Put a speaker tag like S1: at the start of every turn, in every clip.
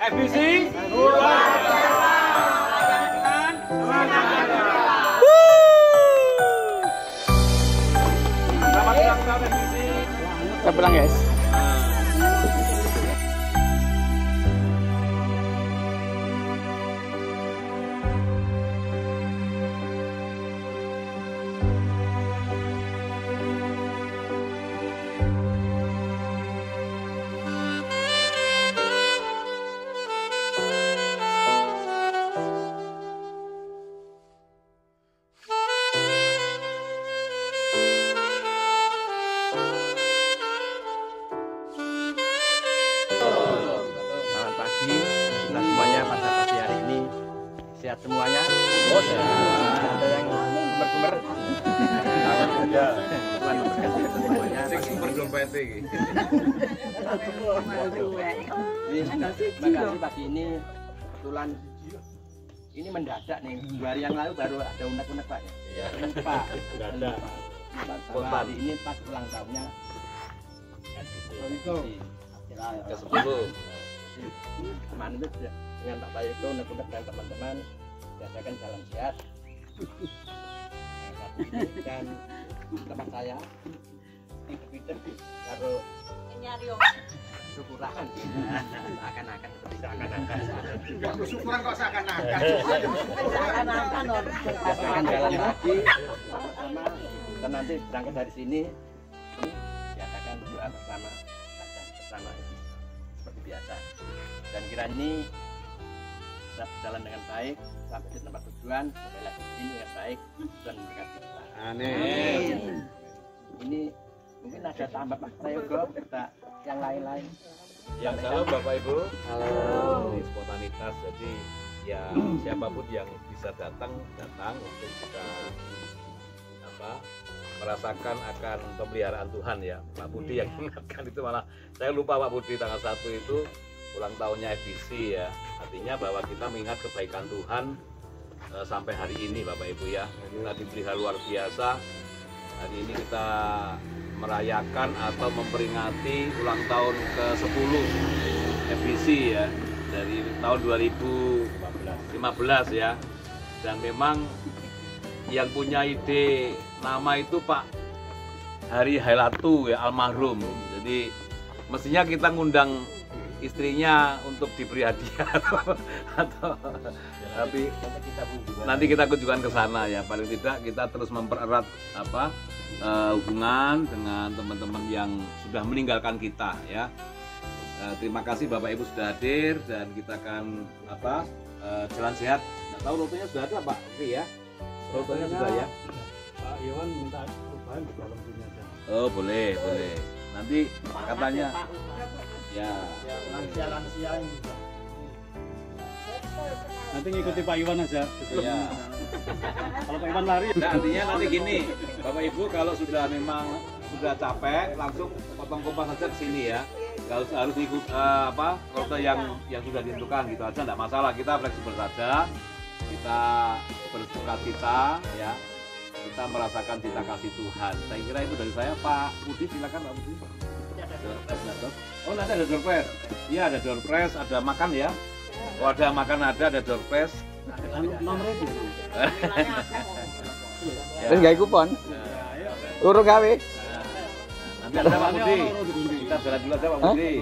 S1: FBC luar biasa. Selamat ulang tahun FBC.
S2: Kita pulang guys. Kita semuanya pada pagi hari ini sehat semuanya.
S1: Oh, sehat.
S2: Ada yang kumer-kumer.
S1: Ada.
S2: Tuhan memberkati kita semuanya.
S1: Sumber dompet iki.
S2: Terima kasih pagi ini kebetulan ini mendadak nih. 2 hari yang lalu baru ada unek-unek Pak.
S1: Iya.
S2: Pak.
S1: Mendadak.
S2: Hari ini pas ulang tahunnya.
S1: Ke-10.
S2: Kemarin itu dengan Pak Payeko, unek-unek dan teman-teman diadakan jalan sehat. Dan tempat saya hidup kalau syukuran akan-akan seperti seakan-akan.
S3: Syukuran kok seakan-akan.
S2: Akan jalan lagi sama dan nanti berangkat dari sini diadakan doa bersama bersama seperti biasa. Dan kiranya ini bisa berjalan dengan baik sampai di tempat tujuan, sampai lagi ini dengan baik dan memberkati kita.
S1: Amin.
S2: Ini mungkin ada tambah Pak Prayogo, kita yang lain-lain.
S1: Yang salam Bapak Ibu.
S2: Halo.
S1: Ini spontanitas, jadi ya siapapun yang bisa datang untuk kita merasakan akan pemeliharaan Tuhan ya. Pak Budi yang mengingatkan itu, malah saya lupa Pak Budi tanggal 1 itu ulang tahunnya FBC ya. Artinya bahwa kita mengingat kebaikan Tuhan sampai hari ini Bapak Ibu ya. Kita dipelihara luar biasa. Hari ini kita merayakan atau memperingati ulang tahun ke-10 FBC ya, dari tahun 2015 ya. Dan memang yang punya ide nama itu Pak Hari Hailatu ya, almarhum. Jadi mestinya kita ngundang istrinya untuk diberi hadiah atau tapi nanti kita kunjungan ke sana ya. Paling tidak kita terus mempererat hubungan dengan teman-teman yang sudah meninggalkan kita ya. Terima kasih Bapak Ibu sudah hadir dan kita akan jalan sehat. Nggak tahu rutenya sudah ada Pak Oke ya. Rutenya sudah ya.
S4: Pak Iwan minta perubahan di dalam dunia.
S1: Oh boleh. Nanti katanya ya
S4: lansia-lansia yang juga. Nanti ngikuti Pak Iwan aja.
S1: ya.
S4: Kalau Pak Iwan lari.
S1: Nah, artinya nanti gini, Bapak Ibu kalau sudah memang sudah capek langsung potong kompas saja ke sini ya. Nggak harus ikut rute yang sudah ditentukan gitu aja, enggak masalah. Kita fleksibel saja. Kita bersukacita ya. Kita merasakan cinta kasih Tuhan. Saya kira itu dari saya. Pak Budi silakan Pak Budi. Oh nanti ada door prize. Iya ada door prize, ada makan ya. Oh ada makan, ada door prize.
S2: Terus gawe kupon. Urung gawe.
S1: Nanti ada Pak Budi. Kita jalan dulu aja Pak Budi.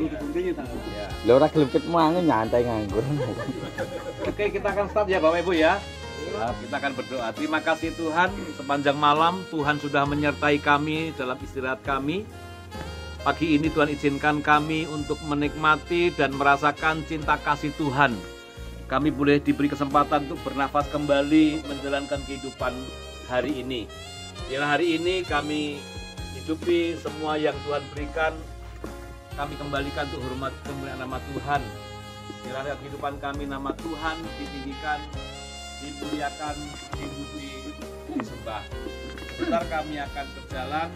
S1: Ya.
S2: Lho ora gelem ketemu nyantai nganggur.
S1: Oke, kita akan start ya Bapak Ibu ya. Kita akan berdoa. Terima kasih Tuhan, sepanjang malam Tuhan sudah menyertai kami dalam istirahat kami. Pagi ini Tuhan izinkan kami untuk menikmati dan merasakan cinta kasih Tuhan. Kami boleh diberi kesempatan untuk bernafas kembali menjalankan kehidupan hari ini. Kiranya hari ini kami hidupi semua yang Tuhan berikan. Kami kembalikan untuk hormat kemuliaan nama Tuhan. Kiranya kehidupan kami nama Tuhan ditinggikan, dimuliakan, dipuji, disembah. Sebentar kami akan berjalan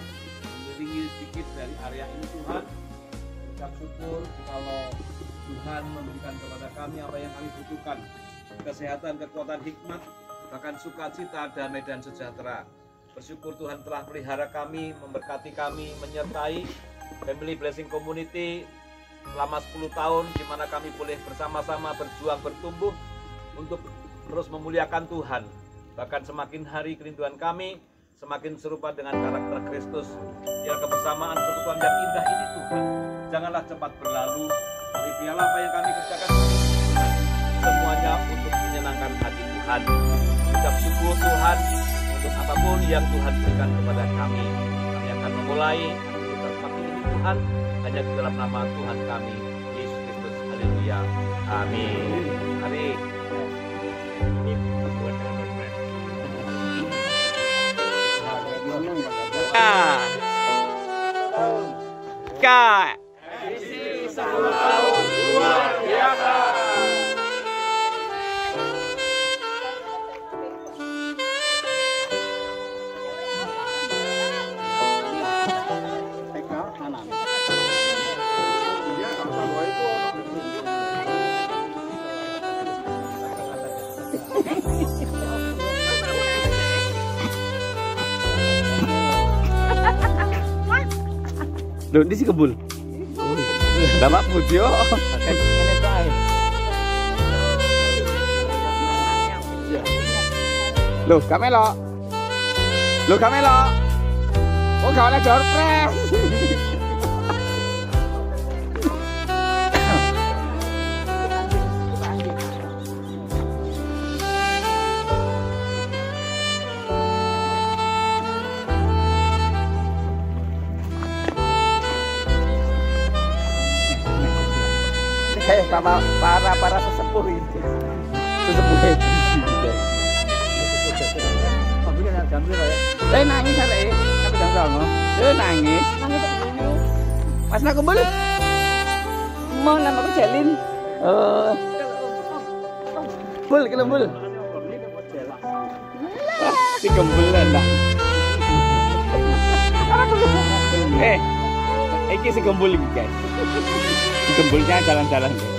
S1: mengelilingi sedikit dari area ini Tuhan. Ucap syukur kalau Tuhan memberikan kepada kami apa yang kami butuhkan. Kesehatan, kekuatan, hikmat, bahkan sukacita, damai dan sejahtera. Bersyukur Tuhan telah pelihara kami, memberkati kami, menyertai Family Blessing Community selama 10 tahun di mana kami boleh bersama-sama berjuang bertumbuh untuk terus memuliakan Tuhan. Bahkan semakin hari kerinduan kami semakin serupa dengan karakter Kristus. Biar kebersamaan persekutuan yang indah ini Tuhan janganlah cepat berlalu, tapi biarlah apa yang kami kerjakan semuanya untuk menyenangkan hati Tuhan. Ucap syukur Tuhan untuk apapun yang Tuhan berikan kepada kami. Kami akan memulai aktivitas pagi ini Tuhan hanya di dalam nama Tuhan kami Yesus Kristus. Haleluya. Amin. Mari.
S5: Kak.
S3: Isi 10 tahun luar biasa.
S5: Loh, ini si kebul. Bapak Budyo. Loh, Kamelo. Loh, Kamelo. Oh, gak oleh door press. Kayak sama para sesepuh itu. Sesepuh itu. Nangis arek. Tapi jam 09.00. Nangis. Mas nak kumpul. Mau nama aku Jalin. Bul, kelembul. Si kembulan dah. Iki si kembul iki, guys. Si kembulnya jalan-jalan, guys.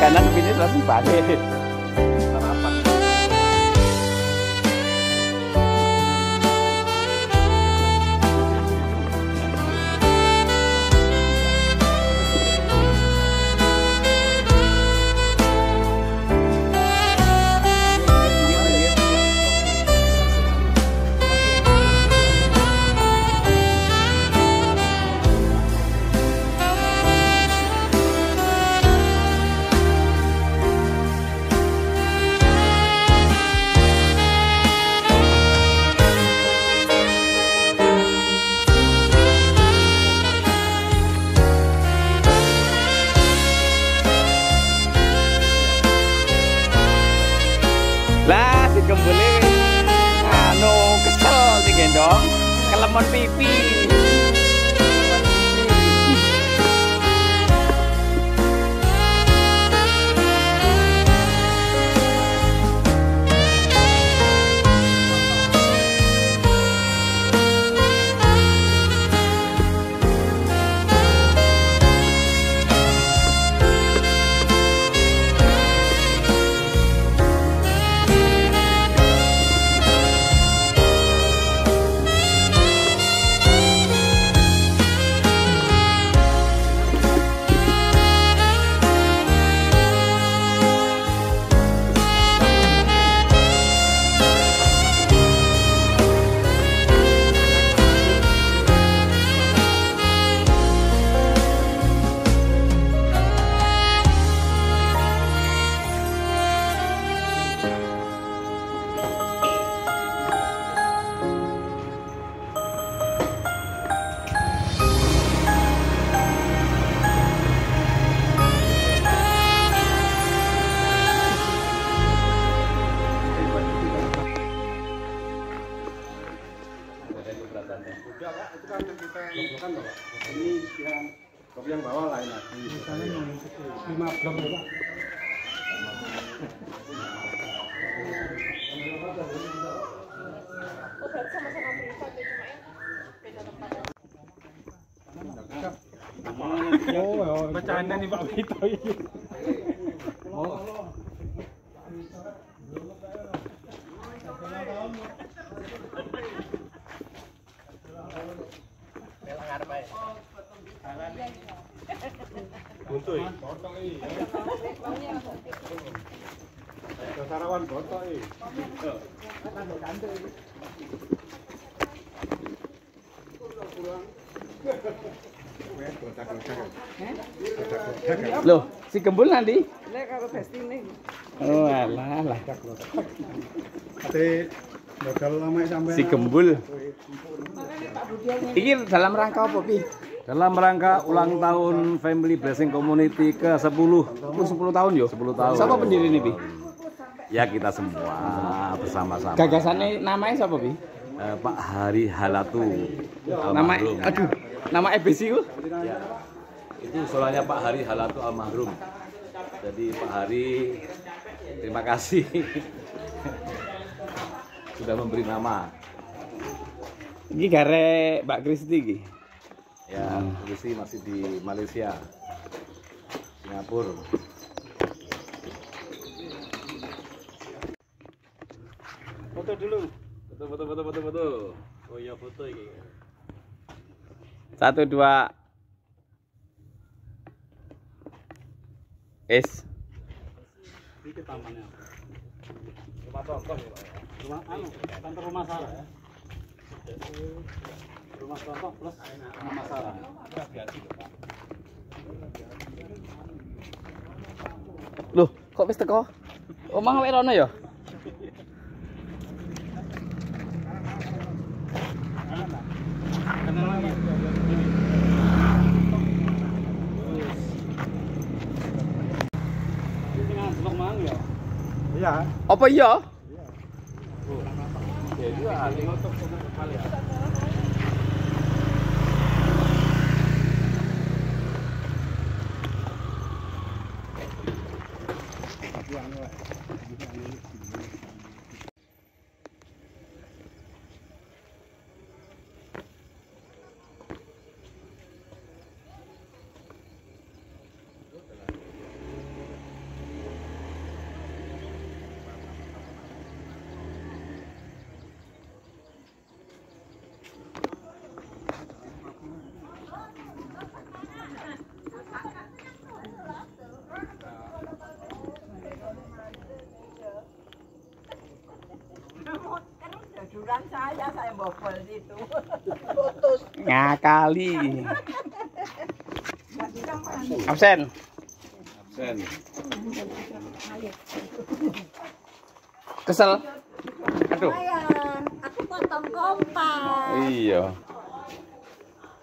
S5: Kanan finish langsung balik. Sarapan. Lah si kembuli anu kesel digendong kelemon pipi.
S2: Santai.
S4: Udah Pak, itu kan kita logokan loh Pak. Ini yang bawah lain lagi. Misalnya 5 blok ya Pak. Oh, bercanda nih Pak Vito ini. Oh. Buntu ya? Botol iki. Sarawan botol iki.
S5: Loh, si Gembul nanti?
S3: Lek karo bestine.
S5: Oh, alah.
S4: Ate modal lama sampai.
S5: Si Gembul. Ini dalam rangka apa, Pi?
S1: Dalam rangka ulang tahun Family Blessing Community ke-10.
S5: 10 tahun yo?
S1: 10 tahun.
S5: Siapa pendiri ini, Pi?
S1: Ya kita semua bersama-sama.
S5: Gagasannya namanya siapa, Pi?
S1: Pak Hari Halatu.
S5: Nama,
S1: Almarhum.
S5: aduh, nama EBC ku?
S1: Ya. Itu usulannya Pak Hari Halatu almarhum. Jadi Pak Hari, terima kasih sudah memberi nama.
S5: Ini gare Mbak Kristi iki.
S1: Ya, Kristi masih di Malaysia, Singapura.
S4: Foto dulu.
S1: Foto.
S4: Oh iya foto ini.
S5: 1, 2. Es.
S4: Ini ke tamannya. Rumah contoh ya Pak. Kantor rumah Sarah ya. Rumah contoh plus rumah Sarah.
S5: Loh, kok wis teko? Omah awake rono ya?
S4: Kenal lagi. Ini kan sebab mang ya. Iya.
S5: Apa iya?
S1: Jadi ahli untuk kali ya.
S3: Juran saya bobol situ.
S5: Ngakali. Absen. Kesel. Aduh.
S3: Aku potong kompas.
S5: Iya.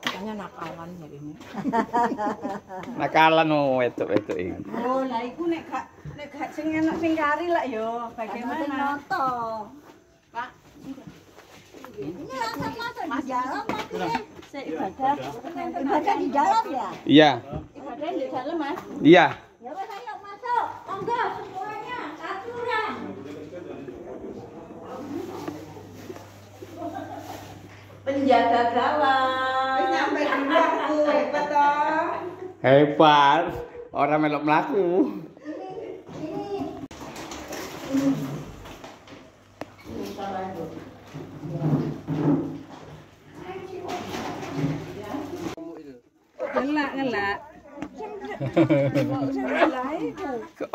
S3: Katanya nakalan ya ini.
S5: Nakalan wedok-wedok iki.
S3: Oh, lah iku nek gak sing enak sing kari lah yo. Bagaimana? Pak. Ini langsung masuk di dalam ibadah. Ibadah di dalam ya?
S5: Iya.
S3: Ibadah di dalam, Mas.
S5: Iya.
S3: Ya wes ayo masuk. Monggo semuanya aturan. Penjaga gawang. Wis nyampe di waktu, hebat toh.
S5: Hebat. Orang melok mlaku.
S3: Ngelak.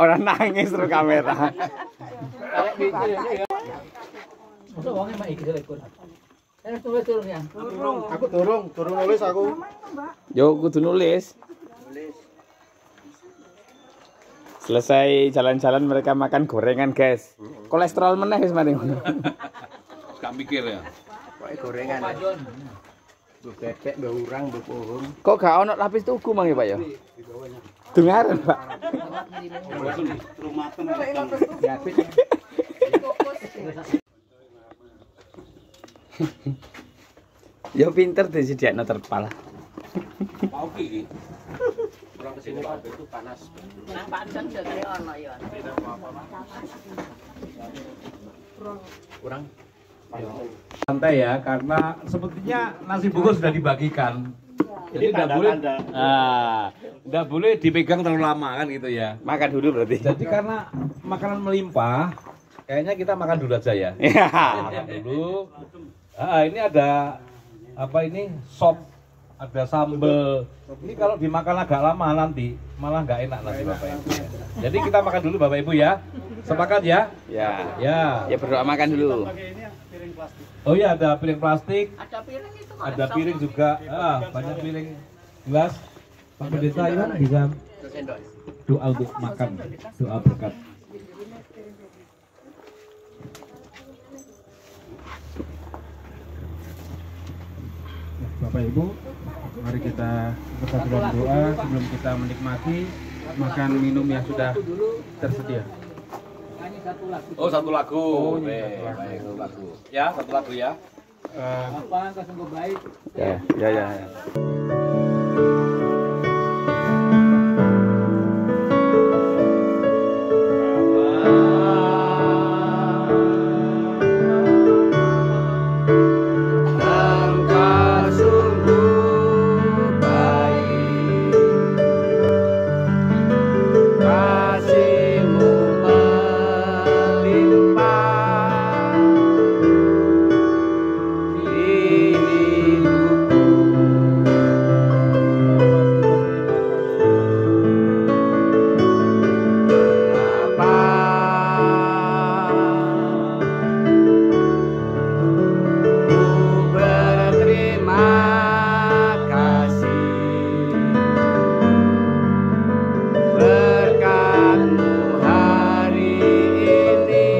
S5: Orang nangis terus kamera.
S4: Aku turun nulis aku.
S5: Yo kudu nulis. Selesai jalan-jalan mereka makan gorengan, guys. Kolesterol meneh wis mari ngono.
S1: Gak mikir ya.
S2: Pokoknya gorengan. Bebek, urang, pohon.
S5: Kok gak ono lapis tugu mang ya, Pak ya? Dengaran, Pak.
S4: Rumah
S5: Ya pinter disediakno terpal.
S1: Pak Oki iki.
S2: Kurang kesini Pak itu panas.
S3: Nah, pancen jare ono ya.
S2: Kurang.
S1: Santai ya, karena sepertinya nasi bungkus sudah dibagikan. Jadi tidak boleh, tidak boleh dipegang terlalu lama kan gitu ya.
S5: Makan dulu berarti.
S1: Jadi karena makanan melimpah, kayaknya kita makan dulu aja ya.
S5: Iya.
S1: Makan dulu. Ini ada apa ini sop, ada sambal. Ini kalau dimakan agak lama nanti malah nggak enak nanti Bapak Ibu. Ya. Jadi kita makan dulu Bapak Ibu ya. Sepakat ya?
S5: Ya.
S1: Ya.
S5: Ya berdoa makan dulu.
S1: Oh iya ada piring plastik.
S3: Ada piring itu kok.
S1: Ada piring juga, banyak piring gelas. Pak Pendeta Iwan bisa doa untuk makan, doa berkat.
S4: Bapak Ibu, mari kita bersatu dalam doa sebelum kita menikmati makan minum yang sudah tersedia.
S1: Oh satu lagu.
S4: Oh, ini
S1: Baik,
S4: satu lagu.
S1: baik, satu lagu. Ya satu lagu ya.
S5: Ya.
S2: Engkau sungguh baik, kasih-Mu melimpah di hidupku. Ku berterima kasih berkat-Mu hari ini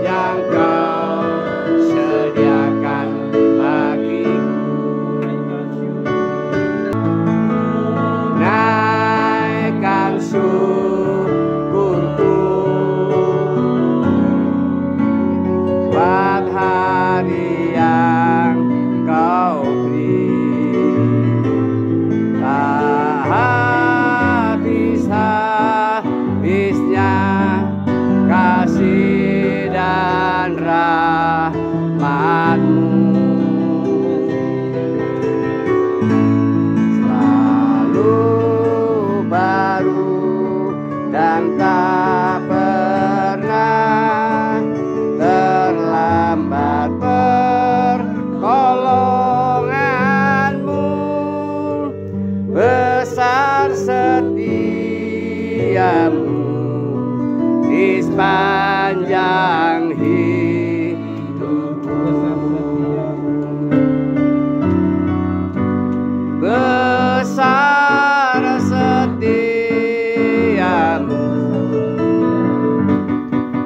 S2: yang Kau sediakan bagiku. Naikkan syukurku buat hari yang Kau beri, tak habis-habisnya kasih dan rahmat-Mu. Selalu baru dan tak pernah terlambat pertolongan-Mu. Besar setia-Mu di sepanjang hidupku. Besar setia-Mu,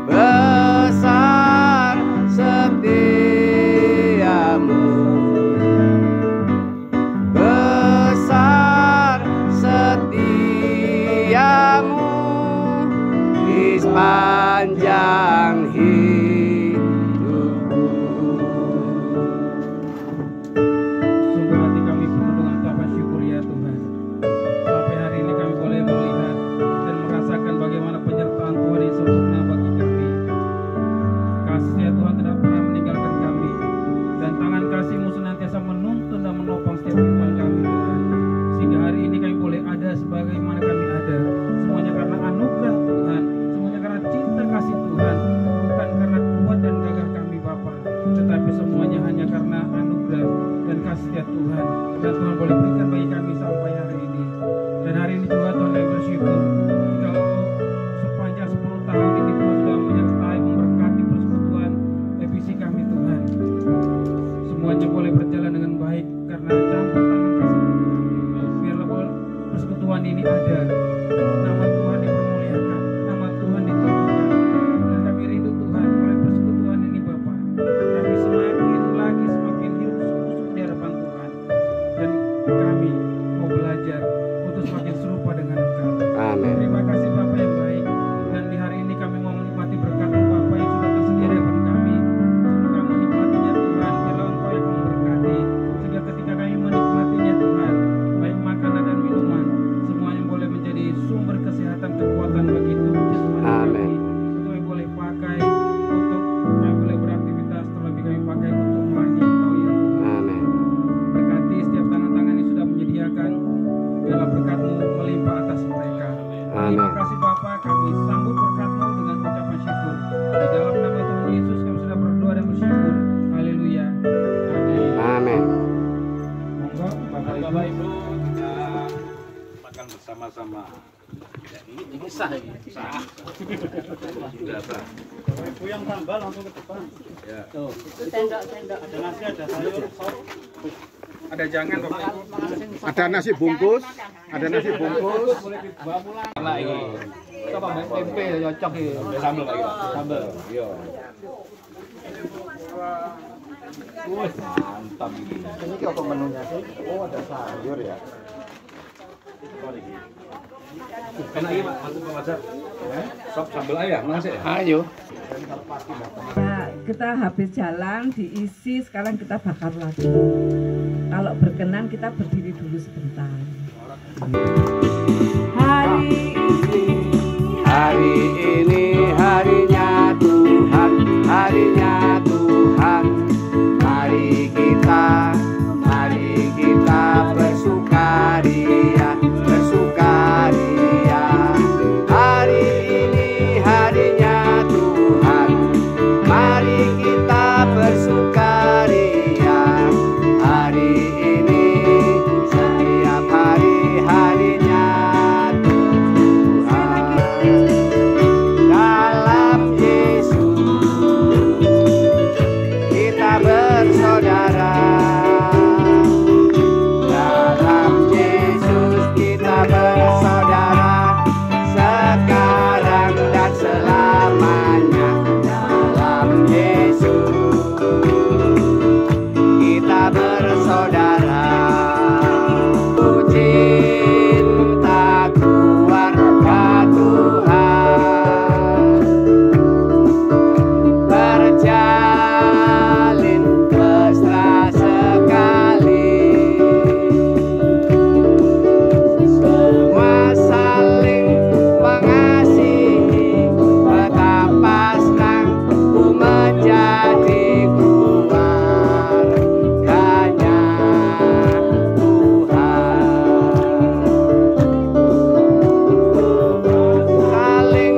S2: besar setia-Mu, besar setia-Mu di sepanjang hidupku.
S4: Sungguh hati kami penuh dengan ucapan syukur ya Tuhan. Sampai hari ini kami boleh melihat dan merasakan bagaimana penyertaan Tuhan yang sempurna bagi kami. Kasih ya Tuhan tidak pernah meninggalkan kami, dan tangan kasih-Mu senantiasa menuntun dan menopang setiap kehidupan kami Tuhan. Sehingga hari ini kami boleh ada sebagaimana kami ada. Semuanya karena anugerah Tuhan, semuanya karena cinta kasih Tuhan, bukan karena kuat dan gagah kami Bapa, tetapi semuanya hanya karena anugerah dan kasih ya Tuhan. Dan Tuhan boleh berikan bagi kami sampai hari ini. Dan hari ini juga Tuhan kami bersyukur jikalau sepanjang 10 tahun ini Tuhan sudah menyertai, memberkati persekutuan EPC kami Tuhan. Semuanya boleh berjalan dengan baik karena campur tangan kasih Tuhan. Biarlah persekutuan ini ada, nama Tuhan dipermuliakan, nama Tuhan ditinggikan. Dan kami rindu Tuhan oleh persekutuan ini Bapa. Kami semakin hidup sungguh-sungguh di hadapan Tuhan. Dan kami mau belajar kasih Bapa, kami sambut berkat-Mu dengan ucapan syukur. Di dalam nama Tuhan Yesus kami sudah berdoa dan bersyukur. Haleluya. Amin.
S5: Amin.
S4: Monggo Bapak Ibu.
S1: Bapak Ibu, kita makan bersama-sama. Ini sah ini. Sah. Sudah sah.
S6: Ibu yang tambah langsung ke depan.
S1: Ya.
S6: Tuh.
S3: Sendok-sendok.
S6: Ada nasi, ada sayur, sop.
S4: Ada jangan Bapak Ibu.
S5: Ada nasi bungkus. Ada nasi bungkus.
S1: Karena ini.
S6: Coba tempe cocok ini.
S1: Sambal lagi. Sambal. Iya. Wah, mantap ini.
S5: Ini apa menunya sih? Oh, ada sayur ya.
S1: Enak ya, Pak. Masuk Pak Wajah. Sop sambal ayam, masih ya?
S5: Ayo.
S3: Kita habis jalan diisi, sekarang kita bakar lagi. Kalau berkenan kita berdiri dulu sebentar.
S5: Hari ini harinya Tuhan, harinya Tuhan. Mari kita bersukaria, bersukaria. Hari ini harinya Tuhan, mari kita bersukaria. Hari ini setiap hari harinya Tuhan. Dalam Yesus kita bersaudara. Dalam Yesus kita bersaudara, sekarang dan selamanya. Dalam Yesus kita bersaudara. Ku cinta keluarga Tuhan, berjalin mesra sekali. Semua saling mengasihi, betapa senang ku menjadi keluarganya Tuhan. Saling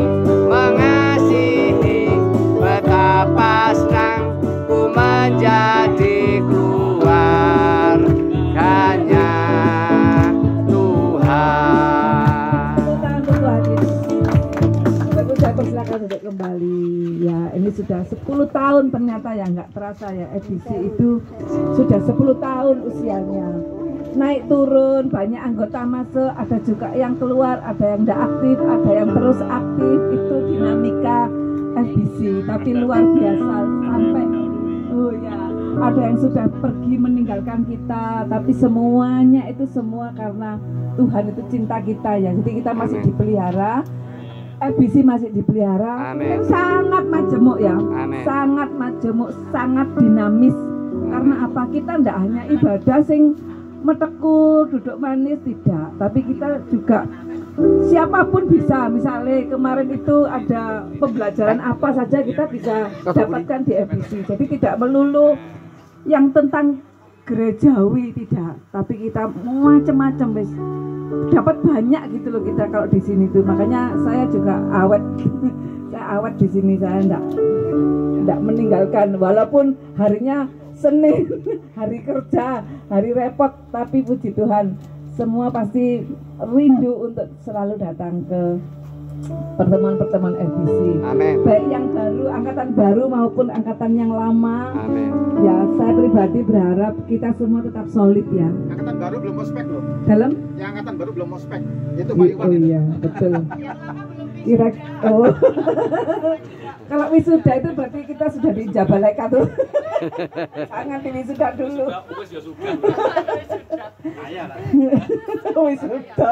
S5: mengasihi, betapa senang ku menjadi keluarganya Tuhan.
S3: Bapak saya persilakan duduk kembali. Ya, ini sudah 10 tahun ternyata ya, nggak terasa ya. FBC itu sudah 10 tahun usianya. Naik turun, banyak anggota masuk, ada juga yang keluar, ada yang tidak aktif, ada yang terus aktif. Itu dinamika FBC, tapi luar biasa sampai oh ya, ada yang sudah pergi meninggalkan kita, tapi semuanya itu semua karena Tuhan itu cinta kita ya. Jadi kita masih
S5: Amin.
S3: dipelihara, FBC masih dipelihara.
S5: Amin.
S3: Sangat majemuk ya,
S5: Amin.
S3: sangat majemuk, sangat dinamis. Karena apa? Kita tidak hanya ibadah sing metekuk, duduk manis, tidak. Tapi kita juga siapapun bisa. Misalnya kemarin itu ada pembelajaran apa saja kita bisa dapatkan di FBC. Jadi tidak melulu yang tentang gerejawi, tidak. Tapi kita macam-macam wis. Dapat banyak gitu loh kita kalau di sini tuh. Makanya saya juga awet. Saya awet di sini, saya enggak meninggalkan walaupun harinya Senin, hari kerja, hari repot, tapi puji Tuhan semua pasti rindu untuk selalu datang ke pertemuan-pertemuan FBC.
S5: Amin.
S3: Baik yang baru, angkatan baru maupun angkatan yang lama.
S5: Amin.
S3: Ya, saya pribadi berharap kita semua tetap solid ya.
S5: Angkatan baru belum ospek loh.
S3: Dalam?
S5: Yang angkatan baru belum ospek. Itu
S3: Oh iya, betul. Kira oh. Kalau wisuda itu berarti kita sudah di Jabaleka tuh. Jangan di wisuda dulu. Wisuda.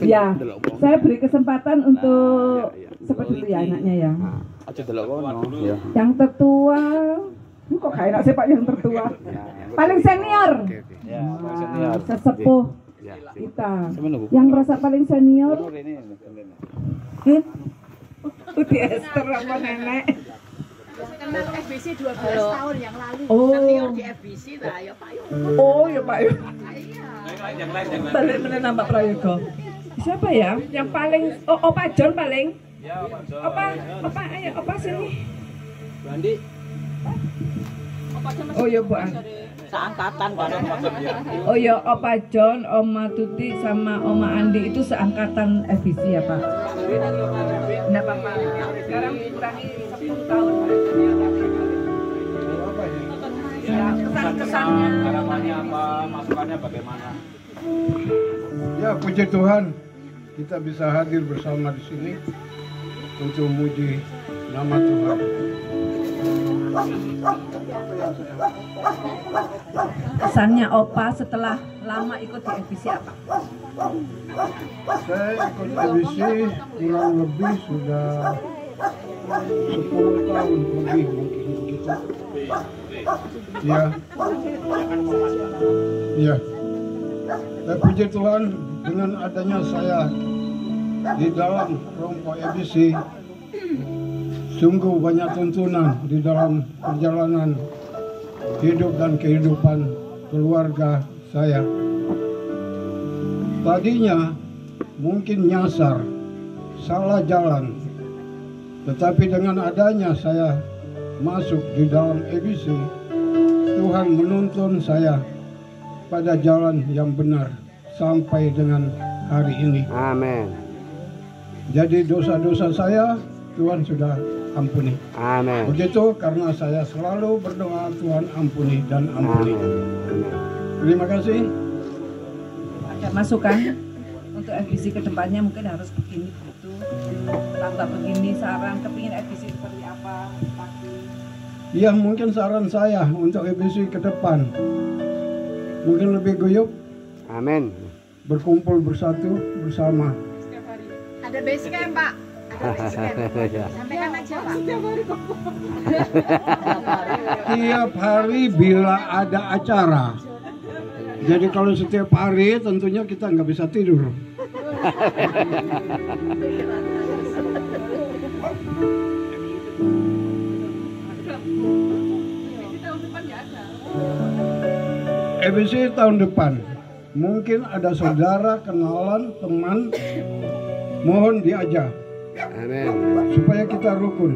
S3: Ya, saya beri kesempatan untuk seperti itu ya anaknya ya.
S5: Aja delok kono.
S3: Yang tertua, kok kayak enak sih Pak yang tertua. Paling senior. Sesepuh kita. Yang merasa paling senior. Udah Esther apa nenek?
S7: Kenal FBC 12 tahun yang lalu.
S3: Oh.
S7: Senior di FBC lah ya Pak Yo.
S3: Oh ya Pak.
S7: Iya.
S1: Yang lain.
S3: Balik menambah Prayogo.
S8: Siapa ya? Yang paling Opa John paling.
S1: Ya, Pak John.
S8: Opa ayo Opa sini.
S2: Bu Andi.
S8: Oh ya Bu.
S3: Seangkatan kan.
S8: Oh ya Opa John, Oma Tuti sama Oma Andi itu seangkatan FBC ya Pak? Enggak apa-apa. Sekarang dikurangi 10 tahun. Ya, kesan-kesannya.
S1: Harapannya apa? Masukannya bagaimana?
S9: Ya puji Tuhan, kita bisa hadir bersama di sini untuk memuji nama Tuhan.
S8: Kesannya Opa setelah lama ikut di FBC apa?
S9: Saya ikut FBC kurang lebih sudah 10 tahun lebih mungkin begitu. Ya, ya. Dan puji Tuhan dengan adanya saya di dalam kelompok FBC, sungguh banyak tuntunan di dalam perjalanan hidup dan kehidupan keluarga saya. Tadinya mungkin nyasar, salah jalan, tetapi dengan adanya saya masuk di dalam FBC, Tuhan menuntun saya pada jalan yang benar sampai dengan hari ini.
S5: Amin.
S9: Jadi dosa-dosa saya Tuhan sudah ampuni.
S5: Amin.
S9: Begitu karena saya selalu berdoa Tuhan ampuni dan ampuni. Terima kasih.
S8: Ada masukan untuk FBC ke depannya mungkin harus begini begitu, tambah begini, saran kepingin FBC seperti apa lagi?
S9: Ya mungkin saran saya untuk FBC ke depan mungkin lebih guyup.
S5: Amin.
S9: Berkumpul bersatu bersama.
S7: Ada base camp, Pak. Ada base camp. Sampaikan aja, Pak.
S9: Tiap hari bila ada acara. Jadi kalau setiap hari tentunya kita nggak bisa tidur. FBC tahun depan mungkin ada saudara, kenalan, teman, mohon diajak.
S5: Amin.
S9: Supaya kita rukun.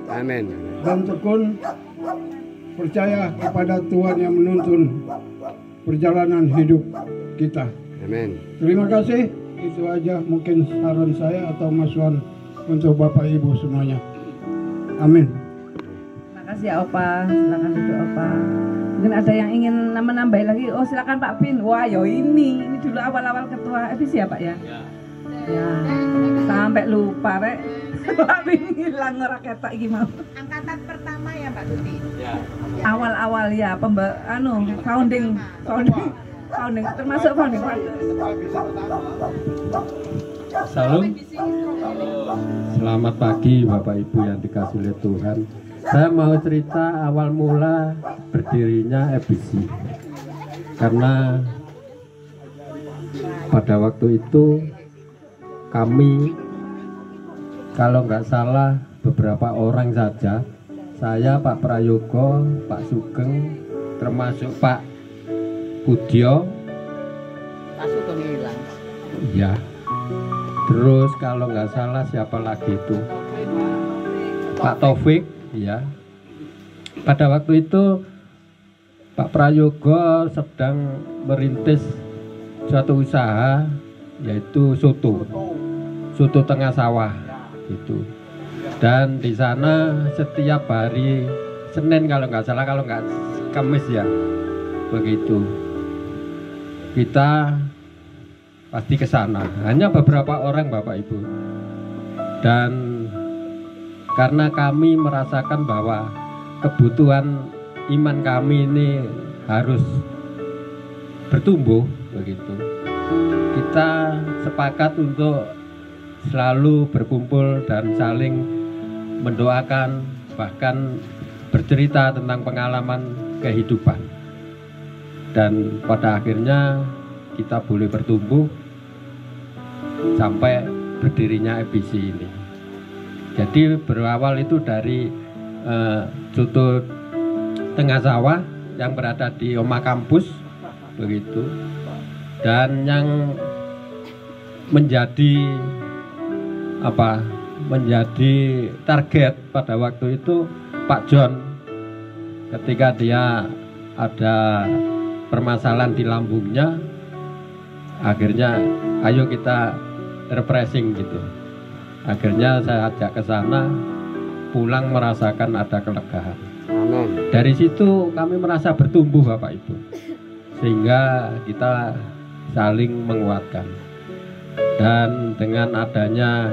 S5: Amin.
S9: Dan tekun percaya kepada Tuhan yang menuntun perjalanan hidup kita.
S5: Amin.
S9: Terima kasih. Itu aja mungkin saran saya atau masukan untuk Bapak Ibu semuanya. Amin.
S8: Terima kasih ya Opa, silakan duduk Opa. Mungkin ada yang ingin menambah lagi. Oh silakan Pak Bin. Wah yo ini dulu awal-awal ketua FBC ya Pak ya. Ya. Sampai lupa rek. Pak Bin hilang raketak gimana?
S7: Angkatan pertama ya Mbak Tuti.
S2: Ya.
S8: Awal-awal ya founding termasuk founding father.
S10: Salam. Selamat pagi Bapak Ibu yang dikasih oleh Tuhan. Saya mau cerita awal mula berdirinya FBC. Karena pada waktu itu kami, kalau nggak salah beberapa orang saja, saya, Pak Prayogo, Pak Sugeng, termasuk Pak Budyo.
S3: Pak Sugeng hilang.
S10: Ya. Terus kalau nggak salah siapa lagi itu? Pak Taufik, ya. Pada waktu itu Pak Prayogo sedang merintis suatu usaha, yaitu soto tengah sawah gitu. Dan di sana setiap hari Senin kalau nggak salah, kalau nggak Kamis ya begitu, kita pasti ke sana. Hanya beberapa orang Bapak Ibu. Dan karena kami merasakan bahwa kebutuhan iman kami ini harus bertumbuh begitu, kita sepakat untuk selalu berkumpul dan saling mendoakan, bahkan bercerita tentang pengalaman kehidupan. Dan pada akhirnya kita boleh bertumbuh sampai berdirinya FBC ini. Jadi berawal itu dari soto tengah sawah yang berada di Oma Kampus begitu. Dan yang menjadi target pada waktu itu Pak John, ketika dia ada permasalahan di lambungnya, akhirnya ayo kita refreshing gitu. Akhirnya saya ajak ke sana, pulang merasakan ada kelegaan.
S5: Amin.
S10: Dari situ kami merasa bertumbuh Bapak Ibu, sehingga kita saling menguatkan. Dan dengan adanya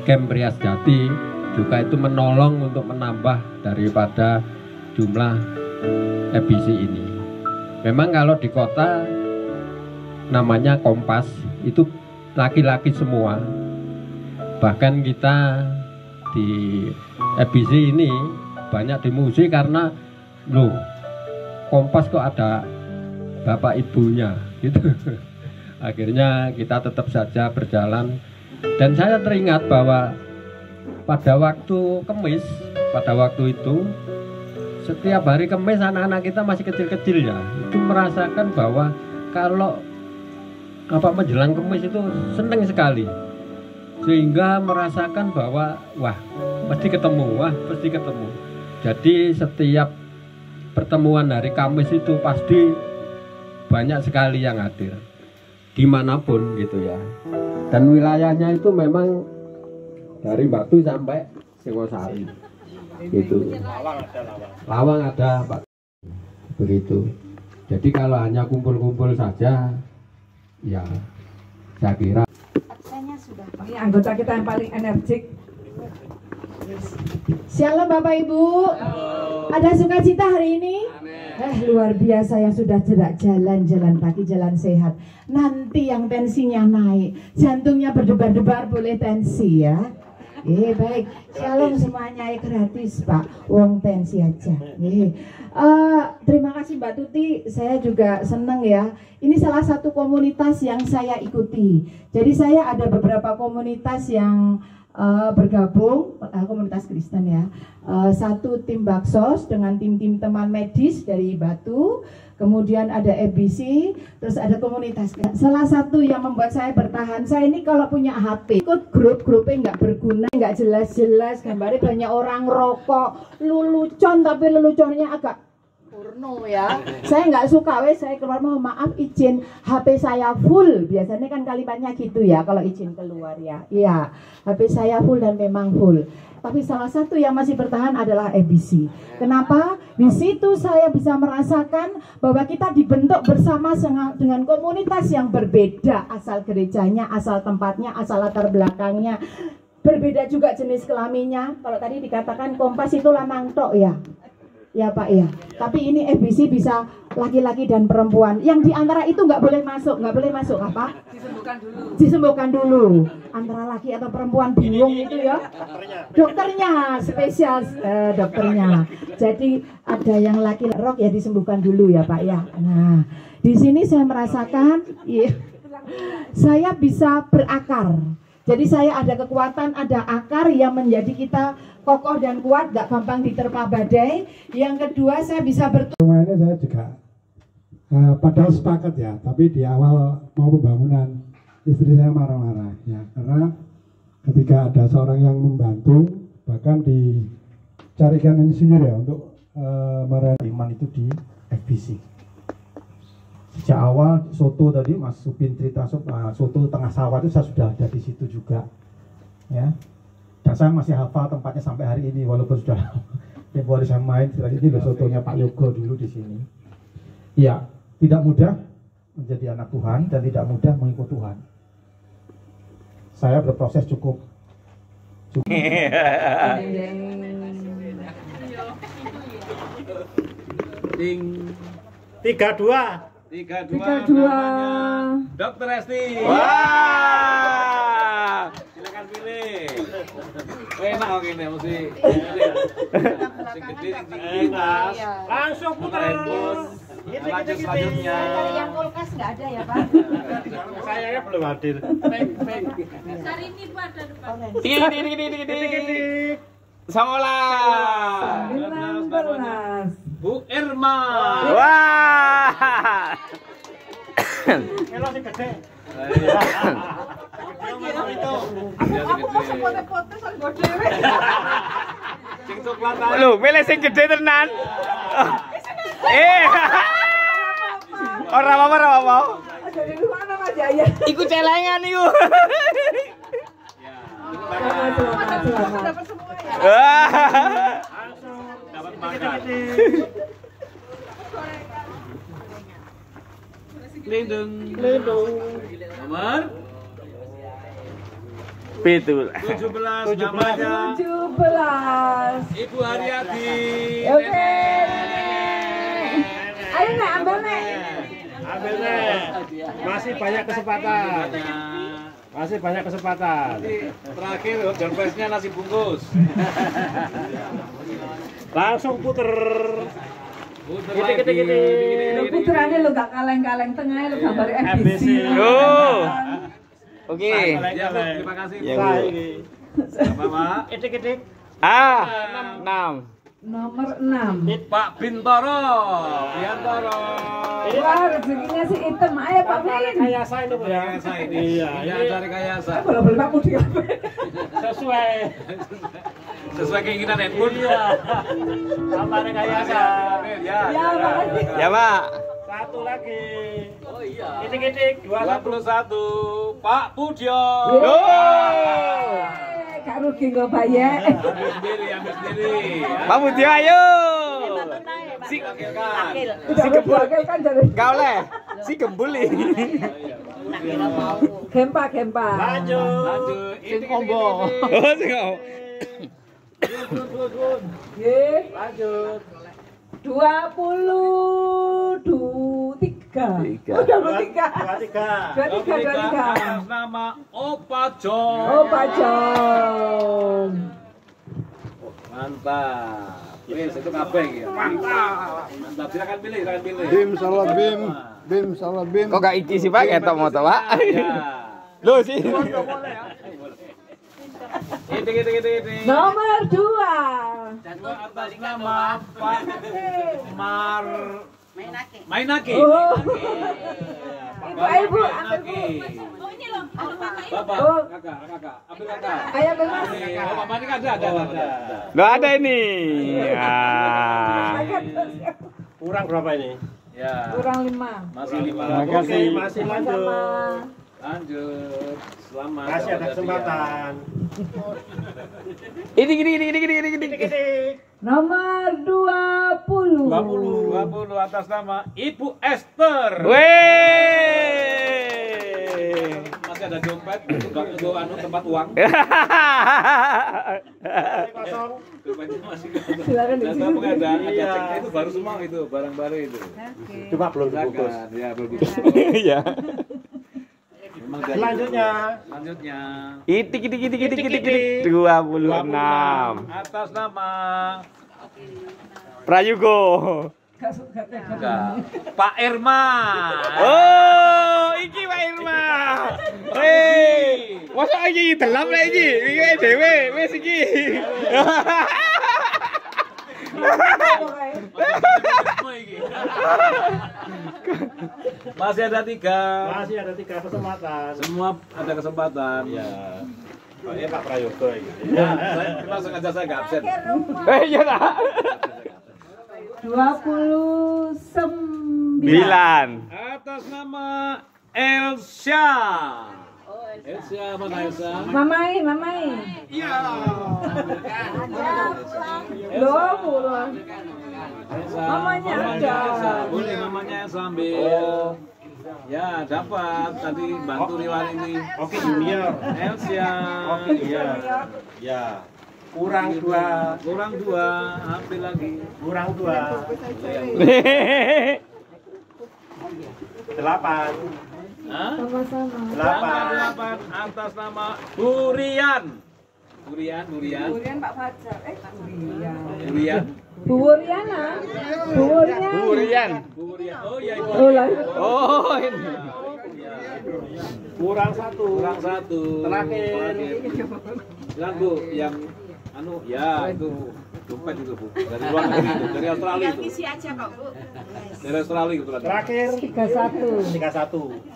S10: Camp Rias Jati juga itu menolong untuk menambah daripada jumlah EBC ini. Memang kalau di kota namanya Kompas, itu laki-laki semua. Bahkan kita di EBC ini banyak dimuji karena loh, Kompas kok ada bapak ibunya gitu. Akhirnya kita tetap saja berjalan. Dan saya teringat bahwa pada waktu Kemis, pada waktu itu setiap hari Kemis anak-anak kita masih kecil-kecil ya, itu merasakan bahwa kalau menjelang Kemis itu senang sekali, sehingga merasakan bahwa wah pasti ketemu. Jadi setiap pertemuan hari Kamis itu pasti banyak sekali yang hadir dimanapun gitu ya. Dan wilayahnya itu memang dari Batu sampai Singosari gitu. Lawang ada Pak, begitu. Jadi kalau hanya kumpul-kumpul saja, ya saya kira
S8: ini anggota kita yang paling energik.
S7: Shalom Bapak Ibu. Ada sukacita hari ini? Luar biasa yang sudah jalan pagi, jalan sehat. Nanti yang tensinya naik, jantungnya berdebar-debar boleh tensi ya. Baik. Shalom semuanya, gratis Pak. Wong tensi aja. Terima kasih Mbak Tuti. Saya juga senang ya. Ini salah satu komunitas yang saya ikuti. Jadi saya ada beberapa komunitas yang bergabung, komunitas Kristen ya. Satu tim Baksos dengan tim-tim teman medis dari Batu, kemudian ada EBC, terus ada komunitas. Salah satu yang membuat saya bertahan, saya ini kalau punya HP ikut grupnya nggak berguna, nggak jelas-jelas, gambarnya banyak orang rokok, lelucon tapi leluconnya agak porno ya. Saya nggak suka, saya keluar mohon maaf izin HP saya full. Biasanya kan kalimatnya gitu ya kalau izin keluar ya. Iya, HP saya full dan memang full. Tapi salah satu yang masih bertahan adalah EBC. Kenapa? Di situ saya bisa merasakan bahwa kita dibentuk bersama dengan komunitas yang berbeda, asal gerejanya, asal tempatnya, asal latar belakangnya. Berbeda juga jenis kelaminnya. Kalau tadi dikatakan Kompas itu lanang tok ya. Ya Pak ya. Tapi ini EBC bisa laki-laki dan perempuan. Yang diantara itu nggak boleh masuk apa? Disembuhkan dulu. Antara laki atau perempuan bingung itu ya. Dokternya spesial dokternya. Jadi ada yang laki rok ya disembuhkan dulu ya Pak ya. Nah di sini saya merasakan, saya bisa berakar. Jadi saya ada kekuatan, ada akar yang menjadi kita kokoh dan kuat, gak gampang diterpa badai. Yang kedua saya bisa
S11: Rumah ini saya juga padahal sepakat ya, tapi di awal mau pembangunan istri saya marah-marah ya, karena ketika ada seorang yang membantu, bahkan dicarikan insinyur ya untuk iman itu di FBC. Sejak awal soto tadi Mas Supin cerita soto tengah sawah itu saya sudah ada di situ juga ya. Dan saya masih hafal tempatnya sampai hari ini walaupun sudah tempoh hari saya main ini loh sotonya Pak Yogo dulu di sini. Iya, tidak mudah menjadi anak Tuhan dan tidak mudah mengikut Tuhan. Saya berproses cukup.
S1: 32 namanya Dokter Esti. Wah, silakan pilih. Enak kok ini mesti. Sing gede sing tinggi. Langsung putar. Lanjut selanjutnya.
S3: Kalau yang kulkas nggak ada ya Pak?
S6: Sayangnya belum hadir.
S3: Sarini Pak ada depan.
S1: Tik. Samola.
S8: 19.
S1: Bu Irma.
S5: Wah.
S6: Melo sing gede.
S5: Lho, milih sing gede tenan. Ora apa-apa. Iku celengan iku.
S3: Dapat semua ya.
S1: Dapat makan. Lindung. Nomor 17 namanya
S8: 17.
S1: Ibu Haryati.
S8: Oke. Ayo Nek, ambil Nek.
S6: Ambil Nek. Masih banyak kesempatan. Masih banyak kesempatan.
S1: Terakhir dan prize-nya nasi bungkus.
S6: Langsung puter.
S1: Puter
S6: Gede.
S8: Putrane lo gak kaleng-kaleng tengah lo gambar FBC.
S5: Oh. Oke.
S1: Ya, Bu, terima kasih.
S5: Ya,
S1: Bu.
S5: Bu.
S1: Pak.
S6: Edik-edik.
S5: 6.
S8: Nomor 6.
S1: Pak Bintoro. Bintoro.
S8: Wah, rezekinya si item. Ayo Pak Bin.
S6: Kayasa ini Bu ya.
S1: Kayasa ini.
S6: Iya,
S1: Iya,
S6: ini
S1: dari Kayasa.
S8: Boleh-boleh Pak Budi.
S6: sesuai
S1: keinginan handphone.
S6: Iya. Kamarnya Kayasa.
S1: Ya,
S8: makasih.
S5: Ya, Pak.
S6: Satu lagi.
S1: Oh iya.
S6: Edik-edik
S1: 21 Pak Budyo.
S8: Gak rugi kok Pak ya.
S1: Ambil sendiri.
S5: Pak Budyo ayo.
S1: Si Akil.
S5: Si gembul
S8: kan jadi.
S5: Gak oleh. Si gembul ini.
S8: Gempa.
S6: Lanjut.
S1: Ini combo.
S5: Oh, sing kok.
S6: Lanjut.
S8: 23. Udah 23.
S1: Atas nama Opa John.
S8: Opa John.
S1: Mantap. Wis itu kabeh iki. Mantap. Silakan pilih.
S9: Bim salah bim. Bim salah bim.
S5: Kok gak iki sih Pak ketok moto Pak? Loh sih.
S1: Ini.
S8: Nomor 2.
S1: Atas nama Pak Mainaki.
S8: Oh.
S1: Ibu,
S8: ambil Bu.
S3: Oh ini loh.
S1: Bapak,
S8: Oh.
S1: kakak. Ambil kakak.
S8: Ayo ambil Mas.
S1: Oh, Mama ini ada.
S5: Loh ada ini. Ya.
S6: Kurang berapa ini?
S1: Ya.
S8: Kurang 5.
S1: Masih 5.
S6: Oke, masih lanjut.
S1: Lanjut. Selamat.
S6: Masih ada kesempatan.
S5: Ini.
S8: Nomor 20.
S1: 20 atas nama Ibu Esther.
S5: Weh.
S1: Masih ada dompet untuk tempat uang.
S6: Kosong.
S1: Dompetnya masih
S8: Silakan di sini.
S1: ada cek itu baru semua itu barang-barang itu.
S6: Cuma belum dibungkus.
S1: Ya, belum dibungkus.
S5: Ya.
S1: Selanjutnya.
S5: Itik 26.
S1: Atas nama
S5: Prayugo.
S1: enggak. Pak Irma.
S5: Oh, iki Pak Irma. Masa iki dalam lek iki? Iki dhewe wis iki.
S1: Masih ada 3.
S6: Masih ada 3 kesempatan.
S1: Semua ada kesempatan.
S6: Ya. Pak Prayogo ini.
S1: Ya, saya langsung aja saya nggak absen.
S5: Iya tak?
S8: 29.
S1: Atas nama Elsa. Elsa, mana Elsa?
S8: Mamai.
S1: Iya.
S8: Loh, pulang.
S1: Elsa.
S8: Mamanya ada.
S1: Elsa. Boleh mamanya Elsa ambil. Ya, dapat tadi bantu Riwan ini.
S6: Oke, Junior.
S1: Elsa.
S6: Oke, Junior. Ya. Kurang 2.
S1: Ambil lagi.
S6: Kurang 2. 8.
S8: Sama-sama.
S1: 8 atas nama Burian. Burian.
S8: Burian Pak Fajar.
S1: Burian.
S5: Burian.
S1: Oh iya Ibu.
S5: Oh, ini.
S6: Kurang 1.
S1: Terakhir. Bilang Bu, yang ya itu Dompet itu Bu, dari luar negeri itu, dari Australia itu.
S3: Isi aja kok Bu.
S1: Dari Australia itu.
S6: Terakhir 31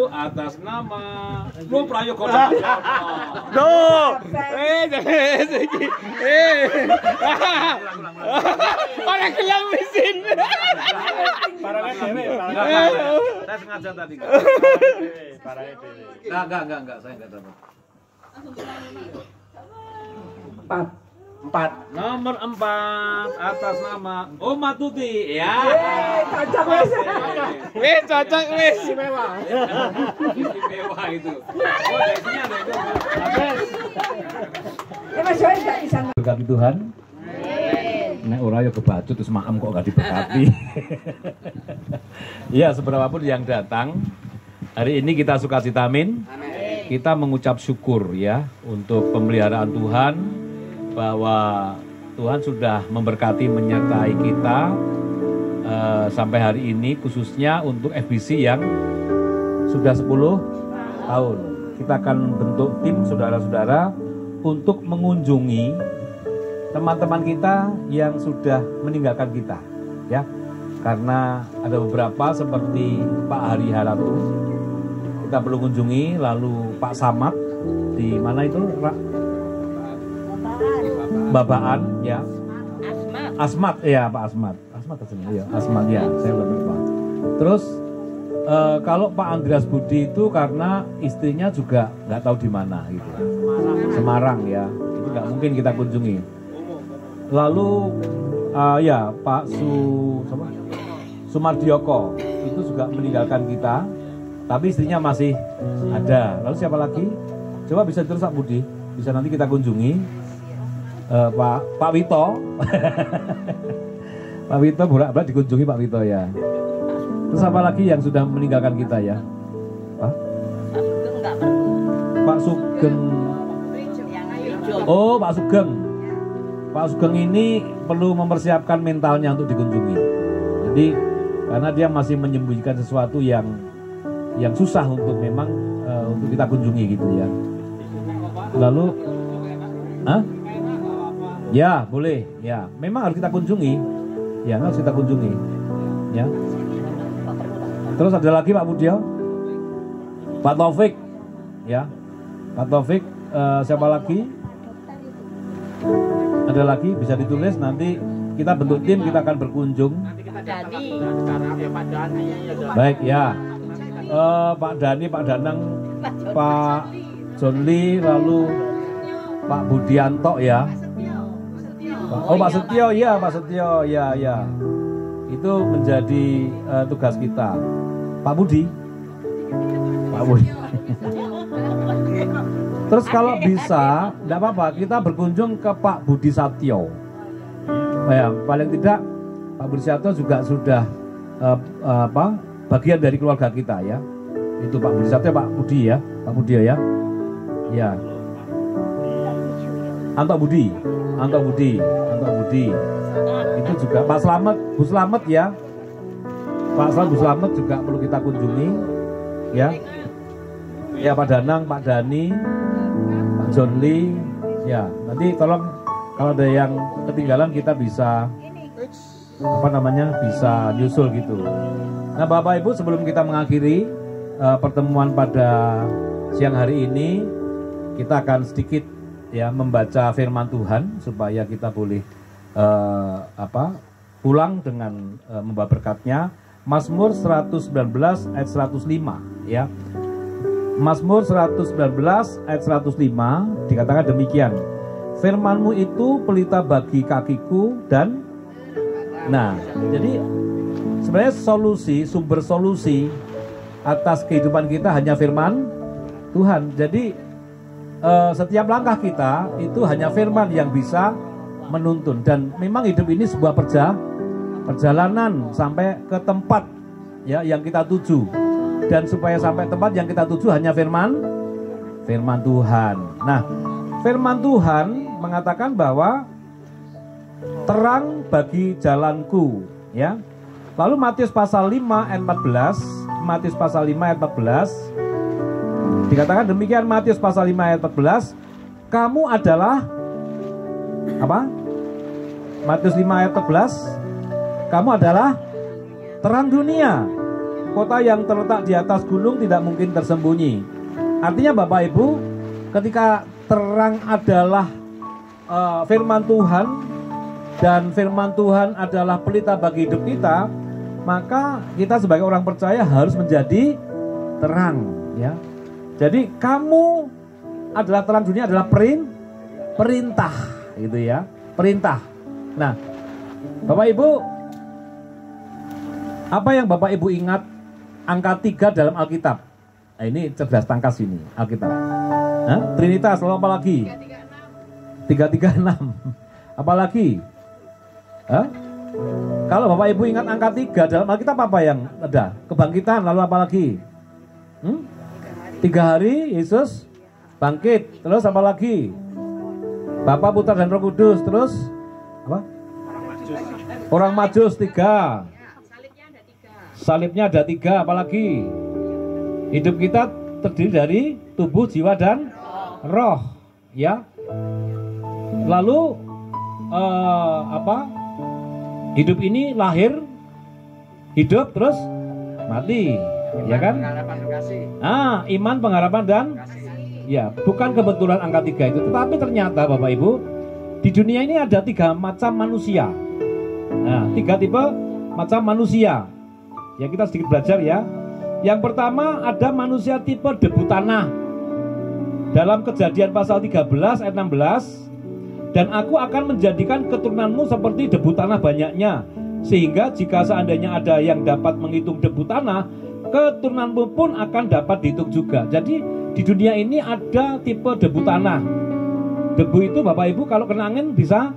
S1: atas nama Lu Prayoga.
S5: Orang kelang mesin.
S1: Saya sengaja tadi. Enggak, saya enggak dapat.
S6: 4.
S1: Nomor 4 atas nama Oma Tuti ya.
S5: Cocok wis. Cocok wis.
S1: Istimewa itu. Oh, isinya ada itu.
S5: Mas Joy enggak bisa.
S1: Berkati Tuhan. Nek ora yo kebacut terus maem kok gak diberkati. Ya, seberapa pun yang datang, hari ini kita sukacita amin. Kita mengucap syukur ya untuk pemeliharaan Tuhan, bahwa Tuhan sudah memberkati menyertai kita sampai hari ini, khususnya untuk FBC yang sudah 10 tahun. Kita akan bentuk tim saudara-saudara untuk mengunjungi teman-teman kita yang sudah meninggalkan kita, ya. Karena ada beberapa seperti Pak Hari Haratu kita perlu kunjungi, lalu Pak Samad di mana itu, Babaan, ya. Asmat, ya Pak Asmat. Asmat ya, Asmat ya, saya udah lupa. Terus kalau Pak Andreas Budi itu karena istrinya juga nggak tahu di mana gitu. Semarang ya, itu nggak mungkin kita kunjungi. Lalu ya Pak Sumardioko itu juga meninggalkan kita, tapi istrinya masih ada. Lalu siapa lagi? Coba bisa terus Pak Budi, bisa nanti kita kunjungi. Pak Wito, Pak Wito bolak-balik dikunjungi Pak Wito ya. Terus apa lagi yang sudah meninggalkan kita ya? Pak Sugeng. Oh, Pak Sugeng. Pak Sugeng ini perlu mempersiapkan mentalnya untuk dikunjungi. Jadi karena dia masih menyembunyikan sesuatu yang susah untuk memang untuk kita kunjungi gitu ya. Lalu, ya boleh, ya memang harus kita kunjungi, ya harus kita kunjungi, ya. Terus ada lagi Pak Budio, Pak Taufik, ya, Pak Taufik, siapa lagi? Ada lagi bisa ditulis, nanti kita bentuk tim, kita akan berkunjung. Baik ya, Pak Dani, Pak Danang, Pak John Lee, lalu Pak Budianto ya. Oh Pak Setio, ya Pak Setio, ya. Itu menjadi tugas kita. Pak Budi. Terus kalau bisa, tidak apa-apa, kita berkunjung ke Pak Budi Satyo. Ya, paling tidak Pak Budi Satyo juga sudah bagian dari keluarga kita ya. Itu Pak Budi Satyo, Pak Budi ya, Pak Budi ya. Ya. Anto Budi. Itu juga Pak Slamet, Bu Slamet ya. Pak Slamet, Bu Slamet juga perlu kita kunjungi ya. Ya Pak Danang, Pak Dani, Pak John Lee, ya. Nanti tolong kalau ada yang ketinggalan kita bisa bisa nyusul gitu. Nah Bapak Ibu, sebelum kita mengakhiri pertemuan pada siang hari ini, kita akan sedikit ya membaca firman Tuhan supaya kita boleh pulang dengan membawa berkatnya. Mazmur 119 ayat 105 ya. Mazmur 119 ayat 105 dikatakan demikian. Firman-Mu itu pelita bagi kakiku dan jadi sebenarnya sumber solusi atas kehidupan kita hanya firman Tuhan. Jadi setiap langkah kita itu hanya firman yang bisa menuntun, dan memang hidup ini sebuah perjalanan sampai ke tempat ya yang kita tuju, dan supaya sampai tempat yang kita tuju hanya firman Tuhan. Nah, firman Tuhan mengatakan bahwa terang bagi jalanku ya. Lalu Matius pasal 5 ayat 14, Matius pasal 5 ayat 14 dikatakan demikian. Matius pasal 5 ayat 14, kamu adalah apa? Matius 5 ayat 11, kamu adalah terang dunia. Kota yang terletak di atas gunung tidak mungkin tersembunyi. Artinya Bapak Ibu, ketika terang adalah firman Tuhan, dan firman Tuhan adalah pelita bagi hidup kita, maka kita sebagai orang percaya harus menjadi terang, ya. Jadi kamu adalah terang dunia adalah perintah, gitu ya, perintah. Nah, Bapak Ibu, apa yang Bapak Ibu ingat angka 3 dalam Alkitab? Nah, ini cerdas tangkas ini Alkitab. Trinitas, lalu apa lagi? 336. Apalagi? Kalau Bapak Ibu ingat angka 3 dalam Alkitab apa yang ada? Kebangkitan, lalu apa lagi? 3 hari Yesus bangkit. Terus apa lagi? Bapa, Putra dan Roh Kudus. Terus apa? Orang Majus 3. Salibnya ada 3. Apalagi? Hidup kita terdiri dari tubuh, jiwa dan roh, ya. Lalu hidup ini lahir, hidup, terus mati, ya kan? Iman, pengharapan dan ya, bukan kebetulan angka 3 itu. Tetapi ternyata Bapak Ibu, di dunia ini ada 3 macam manusia. Nah, 3 tipe macam manusia. Ya, kita sedikit belajar ya. Yang pertama ada manusia tipe debu tanah. Dalam Kejadian pasal 13 ayat 16, dan aku akan menjadikan keturunanmu seperti debu tanah banyaknya, sehingga jika seandainya ada yang dapat menghitung debu tanah, keturunanmu pun akan dapat dihitung juga. Jadi di dunia ini ada tipe debu tanah. Debu itu Bapak Ibu kalau kena angin bisa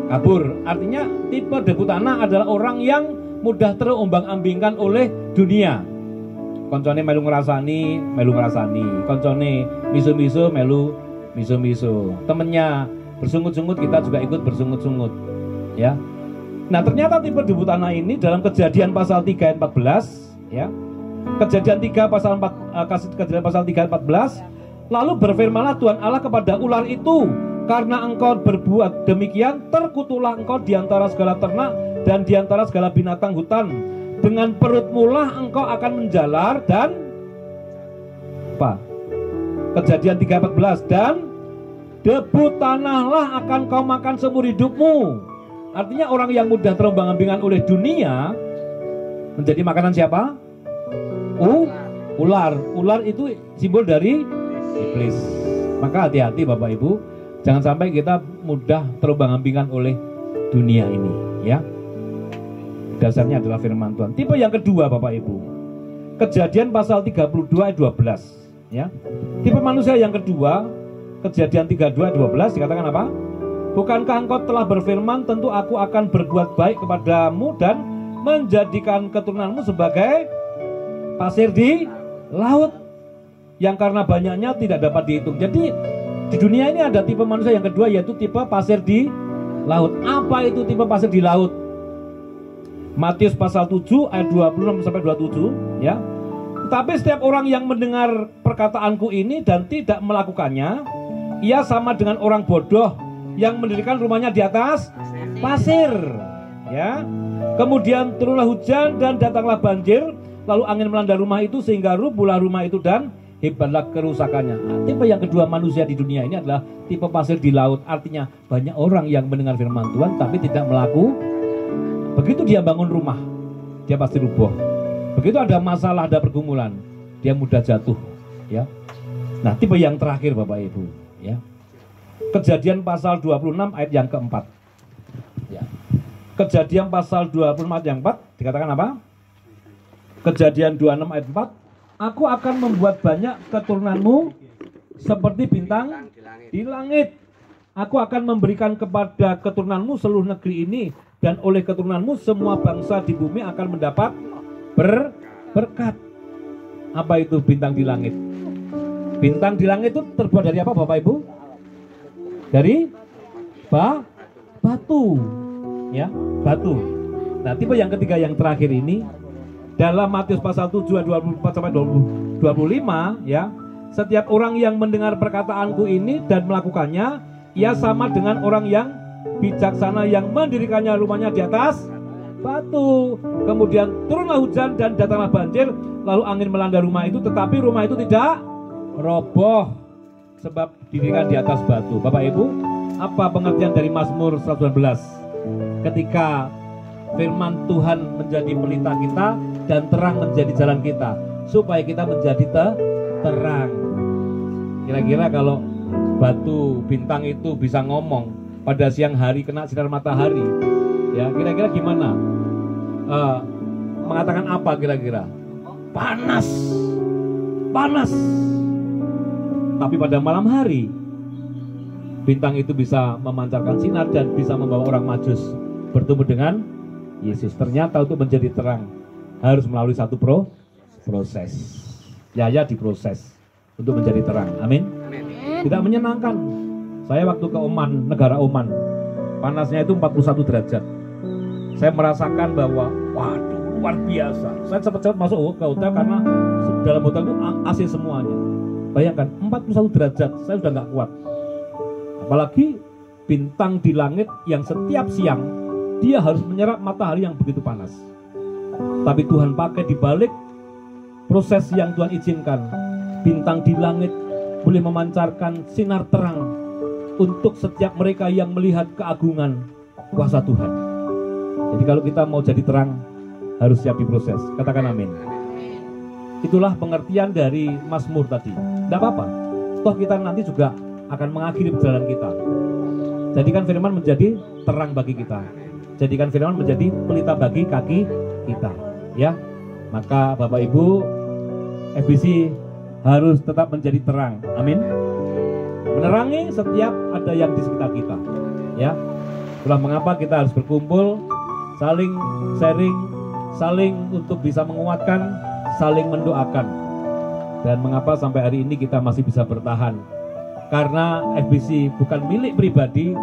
S1: kabur. Artinya tipe debu tanah adalah orang yang mudah terombang-ambingkan oleh dunia. Koncone melu ngrasani, koncone misu-misu melu misu-misu. Temennya bersungut-sungut, kita juga ikut bersungut-sungut, ya. Nah, ternyata tipe debu tanah ini dalam Kejadian pasal 3 ayat 14, ya. Kejadian 3 pasal 4, Kejadian pasal 3 ayat 14, lalu berfirmanlah Tuhan Allah kepada ular itu, karena engkau berbuat demikian, terkutuklah engkau di antara segala ternak dan di antara segala binatang hutan. Dengan perutmu lah engkau akan menjalar dan apa? Kejadian 3:14, dan debu tanahlah akan kau makan seumur hidupmu. Artinya orang yang mudah terombang-ambingan oleh dunia menjadi makanan siapa? Ular. Ular itu simbol dari iblis. Maka hati-hati Bapak Ibu, jangan sampai kita mudah terombang-ambingan oleh dunia ini, ya. Dasarnya adalah firman Tuhan. Tipe yang kedua Bapak Ibu, Kejadian pasal 32 ayat 12, ya. Tipe manusia yang kedua, Kejadian 32 ayat 12 dikatakan apa? Bukankah engkau telah berfirman, tentu aku akan berbuat baik kepadamu dan menjadikan keturunanmu sebagai pasir di laut, yang karena banyaknya tidak dapat dihitung. Jadi di dunia ini ada tipe manusia yang kedua, yaitu tipe pasir di laut. Apa itu tipe pasir di laut? Matius pasal 7 ayat 26 sampai 27, ya. Tetapi setiap orang yang mendengar perkataanku ini dan tidak melakukannya, ia sama dengan orang bodoh yang mendirikan rumahnya di atas pasir, ya. Kemudian turunlah hujan dan datanglah banjir, lalu angin melanda rumah itu sehingga rubuhlah rumah itu dan hebatlah kerusakannya. Nah, tipe yang kedua manusia di dunia ini adalah tipe pasir di laut. Artinya banyak orang yang mendengar firman Tuhan tapi tidak melakukan. Begitu dia bangun rumah, dia pasti rubuh. Begitu ada masalah, ada pergumulan, dia mudah jatuh, ya. Nah, tipe yang terakhir Bapak Ibu, ya. Kejadian pasal 26 ayat yang keempat, ya. Kejadian pasal 26 ayat yang 4 dikatakan apa? Kejadian 26 ayat 4, aku akan membuat banyak keturunanmu seperti bintang di langit. Aku akan memberikan kepada keturunanmu seluruh negeri ini, dan oleh keturunanmu semua bangsa di bumi akan mendapat berkat. Apa itu bintang di langit? Bintang di langit itu terbuat dari apa Bapak Ibu? Dari batu, ya, batu. Nah, tipe yang ketiga yang terakhir ini dalam Matius pasal 7 ayat 24 sampai 25, ya. Setiap orang yang mendengar perkataanku ini dan melakukannya, ia sama dengan orang yang bijaksana yang mendirikannya rumahnya di atas batu. Kemudian turunlah hujan dan datanglah banjir, lalu angin melanda rumah itu, tetapi rumah itu tidak roboh sebab didirikan di atas batu. Bapak Ibu, apa pengertian dari Mazmur 112? Ketika firman Tuhan menjadi pelita kita dan terang menjadi jalan kita, supaya kita menjadi terang. Kira-kira kalau batu bintang itu bisa ngomong pada siang hari kena sinar matahari, ya kira-kira gimana? Mengatakan apa kira-kira? Panas, panas. Tapi pada malam hari bintang itu bisa memancarkan sinar dan bisa membawa orang Majus bertemu dengan Yesus. Ternyata untuk menjadi terang harus melalui satu proses. Ya diproses untuk menjadi terang. Amin. Tidak menyenangkan. Saya waktu ke Oman, negara Oman, panasnya itu 41 derajat. Saya merasakan bahwa waduh luar biasa. Saya cepat-cepat masuk ke hotel karena dalam hotel itu AC semuanya. Bayangkan 41 derajat, saya sudah nggak kuat. Apalagi bintang di langit yang setiap siang dia harus menyerap matahari yang begitu panas. Tapi Tuhan pakai di balik proses yang Tuhan izinkan, bintang di langit boleh memancarkan sinar terang untuk setiap mereka yang melihat keagungan kuasa Tuhan. Jadi kalau kita mau jadi terang harus siap diproses. Katakan amin. Itulah pengertian dari Mazmur tadi. Tidak apa-apa, toh kita nanti juga akan mengakhiri perjalanan kita. Jadikan firman menjadi terang bagi kita. Jadikan firman menjadi pelita bagi kaki kita. Ya, maka Bapak Ibu, FBC harus tetap menjadi terang. Amin. Menerangi setiap ada yang di sekitar kita. Ya, itulah mengapa kita harus berkumpul, saling sharing, saling untuk bisa menguatkan, saling mendoakan. Dan mengapa sampai hari ini kita masih bisa bertahan? Karena FBC bukan milik pribadi,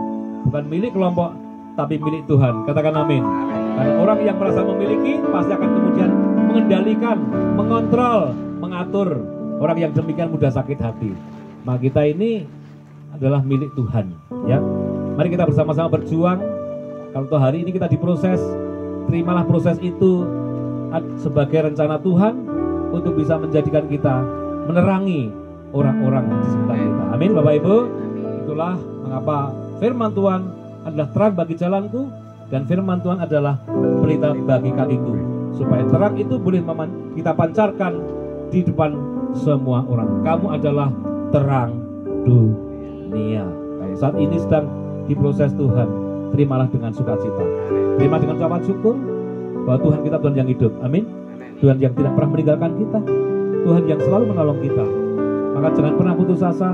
S1: bukan milik kelompok, tapi milik Tuhan. Katakan amin. Karena orang yang merasa memiliki pasti akan kemudian mengendalikan, mengontrol, mengatur. Orang yang demikian mudah sakit hati. Maka kita ini adalah milik Tuhan. Ya, mari kita bersama-sama berjuang. Kalau toh hari ini kita diproses, terimalah proses itu sebagai rencana Tuhan untuk bisa menjadikan kita menerangi orang-orang di sekitar kita. Amin Bapak Ibu. Itulah mengapa firman Tuhan adalah terang bagi jalanku dan firman Tuhan adalah pelita bagi kakiku, supaya terang itu boleh kita pancarkan di depan semua orang. Kamu adalah terang dunia. Saat ini sedang diproses Tuhan. Terimalah dengan sukacita. Terima dengan ucapan syukur bahwa Tuhan kita Tuhan yang hidup. Amin. Tuhan yang tidak pernah meninggalkan kita, Tuhan yang selalu menolong kita. Maka jangan pernah putus asa,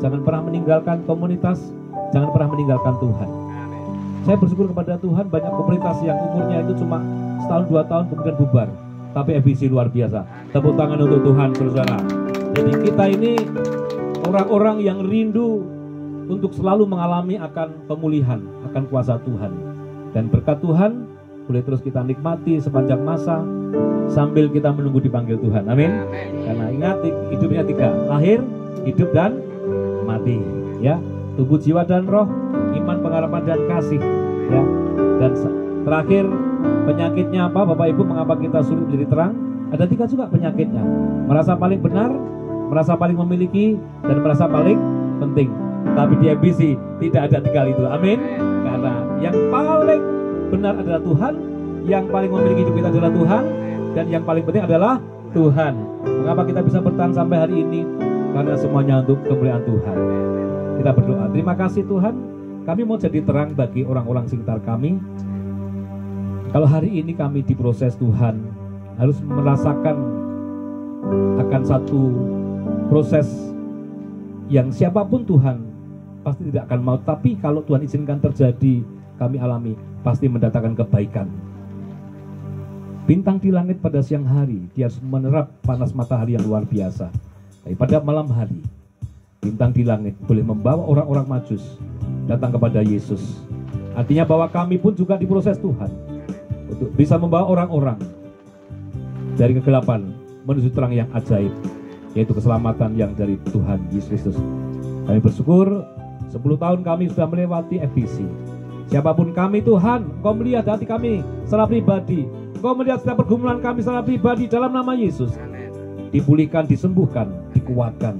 S1: jangan pernah meninggalkan komunitas, jangan pernah meninggalkan Tuhan. Saya bersyukur kepada Tuhan, banyak komunitas yang umurnya itu cuma setahun 2 tahun kemudian bubar. Tapi FBC luar biasa. Tepuk tangan untuk Tuhan, saudara. Jadi kita ini orang-orang yang rindu untuk selalu mengalami akan pemulihan, akan kuasa Tuhan. Dan berkat Tuhan boleh terus kita nikmati sepanjang masa sambil kita menunggu dipanggil Tuhan. Amin. Karena ingat hidupnya 3, lahir, hidup dan mati. Ya, tubuh, jiwa dan roh, iman, pengharapan dan kasih. Ya. Dan terakhir penyakitnya apa Bapak Ibu? Mengapa kita sulit menjadi terang? Ada 3 juga penyakitnya. Merasa paling benar, merasa paling memiliki, dan merasa paling penting. Tapi di FBC tidak ada 3 itu. Amin. Karena yang paling benar adalah Tuhan, yang paling memiliki hidup kita adalah Tuhan, dan yang paling penting adalah Tuhan. Mengapa kita bisa bertahan sampai hari ini? Karena semuanya untuk kemuliaan Tuhan. Kita berdoa. Terima kasih Tuhan, kami mau jadi terang bagi orang-orang sekitar kami. Kalau hari ini kami diproses Tuhan, harus merasakan akan satu proses yang siapapun Tuhan pasti tidak akan mau. Tapi kalau Tuhan izinkan terjadi, kami alami, pasti mendatangkan kebaikan. Bintang di langit pada siang hari, dia harus menerap panas matahari yang luar biasa. Tapi pada malam hari, bintang di langit boleh membawa orang-orang Majus datang kepada Yesus. Artinya bahwa kami pun juga diproses Tuhan untuk bisa membawa orang-orang dari kegelapan menuju terang yang ajaib, yaitu keselamatan yang dari Tuhan Yesus Kristus. Kami bersyukur 10 tahun kami sudah melewati FBC.
S4: Siapapun kami Tuhan, Engkau melihat hati kami secara pribadi. Engkau melihat setiap pergumulan kami secara pribadi dalam nama Yesus. Dipulihkan, disembuhkan, dikuatkan.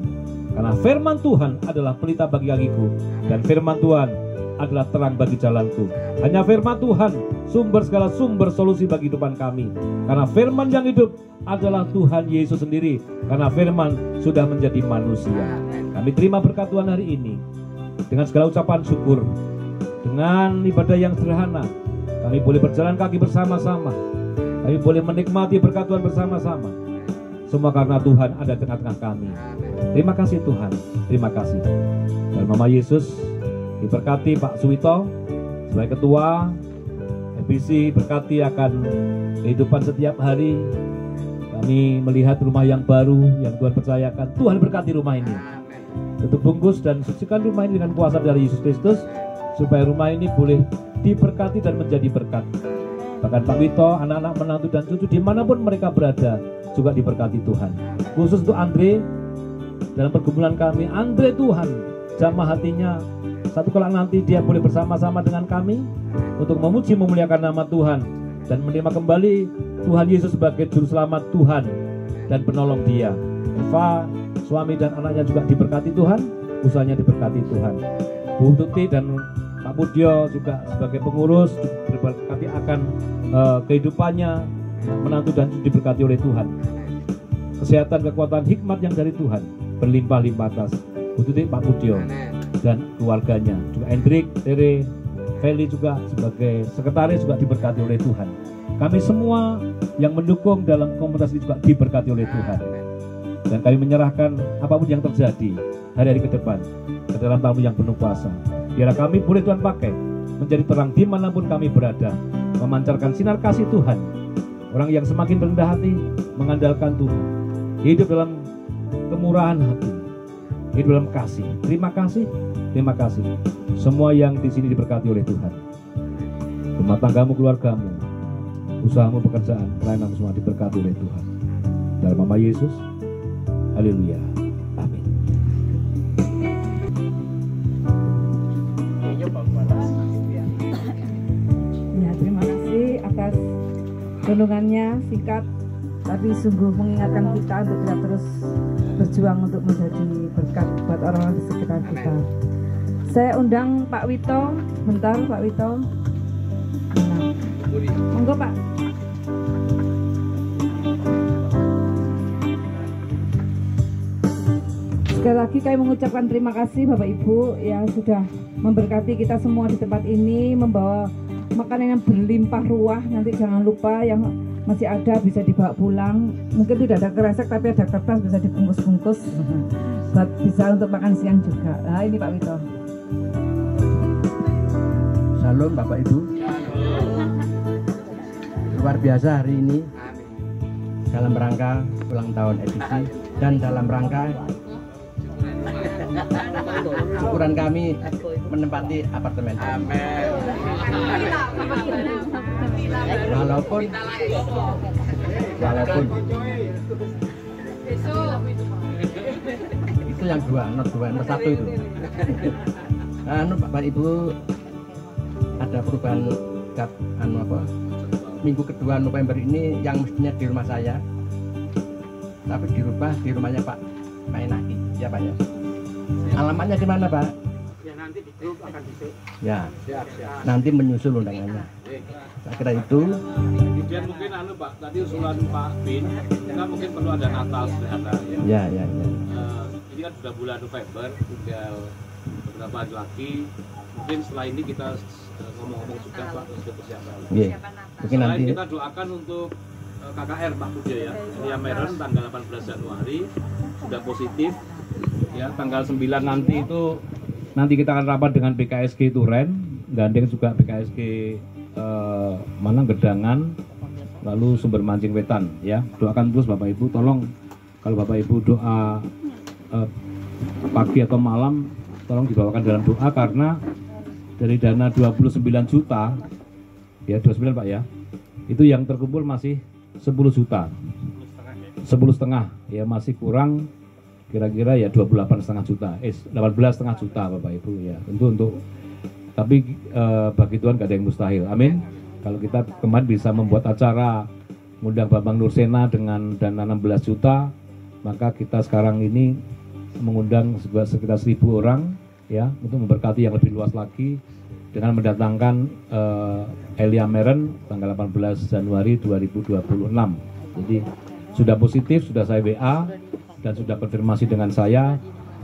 S4: Karena firman Tuhan adalah pelita bagi kakiku, dan firman Tuhan adalah terang bagi jalanku. Hanya firman Tuhan sumber segala sumber solusi bagi kehidupan kami. Karena firman yang hidup adalah Tuhan Yesus sendiri. Karena firman sudah menjadi manusia. Kami terima berkat Tuhan hari ini dengan segala ucapan syukur. Dengan ibadah yang sederhana, kami boleh berjalan kaki bersama-sama. Kami boleh menikmati berkat Tuhan bersama-sama. Semua karena Tuhan ada di tengah-tengah kami. Terima kasih Tuhan, terima kasih. Dalam nama Yesus, diberkati Pak Suwito sebagai Ketua FBC, berkati akan kehidupan setiap hari. Kami melihat rumah yang baru yang Tuhan percayakan. Tuhan berkati rumah ini. Tutup bungkus dan sucikan rumah ini dengan kuasa dari Yesus Kristus, supaya rumah ini boleh diberkati dan menjadi berkat. Bahkan Pak Wito, anak-anak, menantu dan cucu dimanapun mereka berada juga diberkati Tuhan. Khusus untuk Andre, dalam pergumulan kami, Andre Tuhan jamah hatinya. Satu kala nanti dia boleh bersama-sama dengan kami untuk memuji memuliakan nama Tuhan dan menerima kembali Tuhan Yesus sebagai juru selamat Tuhan dan penolong dia. Eva, suami dan anaknya juga diberkati Tuhan, usahanya diberkati Tuhan. Bu Tuti dan Pak Budyo juga sebagai pengurus diberkati akan kehidupannya, menantu dan diberkati oleh Tuhan. Kesehatan, kekuatan, hikmat yang dari Tuhan berlimpah-limpah atas Bu Tuti, Pak Budyo dan keluarganya. Juga Hendrik, Tere, Feli juga sebagai sekretaris juga diberkati oleh Tuhan. Kami semua yang mendukung dalam komunitas ini juga diberkati oleh Tuhan. Dan kami menyerahkan apapun yang terjadi hari-hari ke depan ke dalam tangan yang penuh kuasa. Biarlah kami boleh Tuhan pakai menjadi terang dimanapun kami berada, memancarkan sinar kasih Tuhan. Orang yang semakin rendah hati mengandalkan Tuhan, hidup dalam kemurahan hati, hidup dalam kasih. Terima kasih, terima kasih. Semua yang di sini diberkati oleh Tuhan. Rumah tanggamu, keluargamu, usahamu, pekerjaan, pelayanan semua diberkati oleh Tuhan. Dalam nama Yesus, haleluya. Amin.
S8: Ya, terima kasih atas renungannya singkat tapi sungguh mengingatkan kita untuk kita terus berjuang untuk menjadi berkat buat orang-orang di sekitar kita. Saya undang Pak Wito, bentar Pak Wito. Nah, monggo Pak. Sekali lagi kami mengucapkan terima kasih Bapak Ibu yang sudah memberkati kita semua di tempat ini, membawa makanan yang berlimpah ruah. Nanti jangan lupa yang masih ada bisa dibawa pulang. Mungkin tidak ada kresek tapi ada kertas bisa dibungkus-bungkus buat bisa untuk makan siang juga. Nah ini Pak Wito.
S2: Salam Bapak Ibu. Luar biasa hari ini dalam rangka ulang tahun FBC dan dalam rangka syukuran kami menempati apartemen. Amin. Walaupun itu yang dua, nomor satu itu. Bapak Ibu ada perubahan minggu kedua November ini yang mestinya di rumah saya, tapi dirubah di rumahnya Pak Mainaki. Ya Pak ya. Alamatnya di mana Pak?
S6: Ya nanti di grup akan disik.
S2: Ya.
S6: Siap.
S2: Nanti menyusul undangannya. Saya kira itu.
S1: Kemudian mungkin Pak tadi usulan Pak Bin, kita mungkin perlu ada Natal sederhana ya.
S2: Ya.
S1: Ini kan sudah bulan November, tinggal beberapa hari lagi. Mungkin setelah ini kita ngomong-ngomong juga Pak untuk persiapan.
S2: Iya. Mungkin
S1: Selain
S2: nanti
S1: kita doakan untuk KKR Pak Budya ya. Ria Meren tanggal 18 Januari sudah positif. Ya, tanggal 9 nanti itu kita akan rapat dengan BKSG Turen, gandeng juga BKSG Gedangan, lalu Sumber Mancing Wetan ya. Doakan terus Bapak Ibu, tolong kalau Bapak Ibu doa pagi atau malam tolong dibawakan dalam doa, karena dari dana 29 juta ya, 29 Pak ya, itu yang terkumpul masih 10 juta 10,5 ya, masih kurang kira-kira ya 28,5 juta 18,5 juta Bapak Ibu ya. Tentu untuk Tapi bagi Tuhan gak ada yang mustahil. Amin. Kalau kita kemarin bisa membuat acara ngundang Bambang Nursena dengan dana 16 juta, maka kita sekarang ini mengundang sekitar 1.000 orang ya untuk memberkati yang lebih luas lagi dengan mendatangkan Elia Meren tanggal 18 Januari 2026. Jadi sudah positif, sudah saya WA dan sudah konfirmasi dengan saya,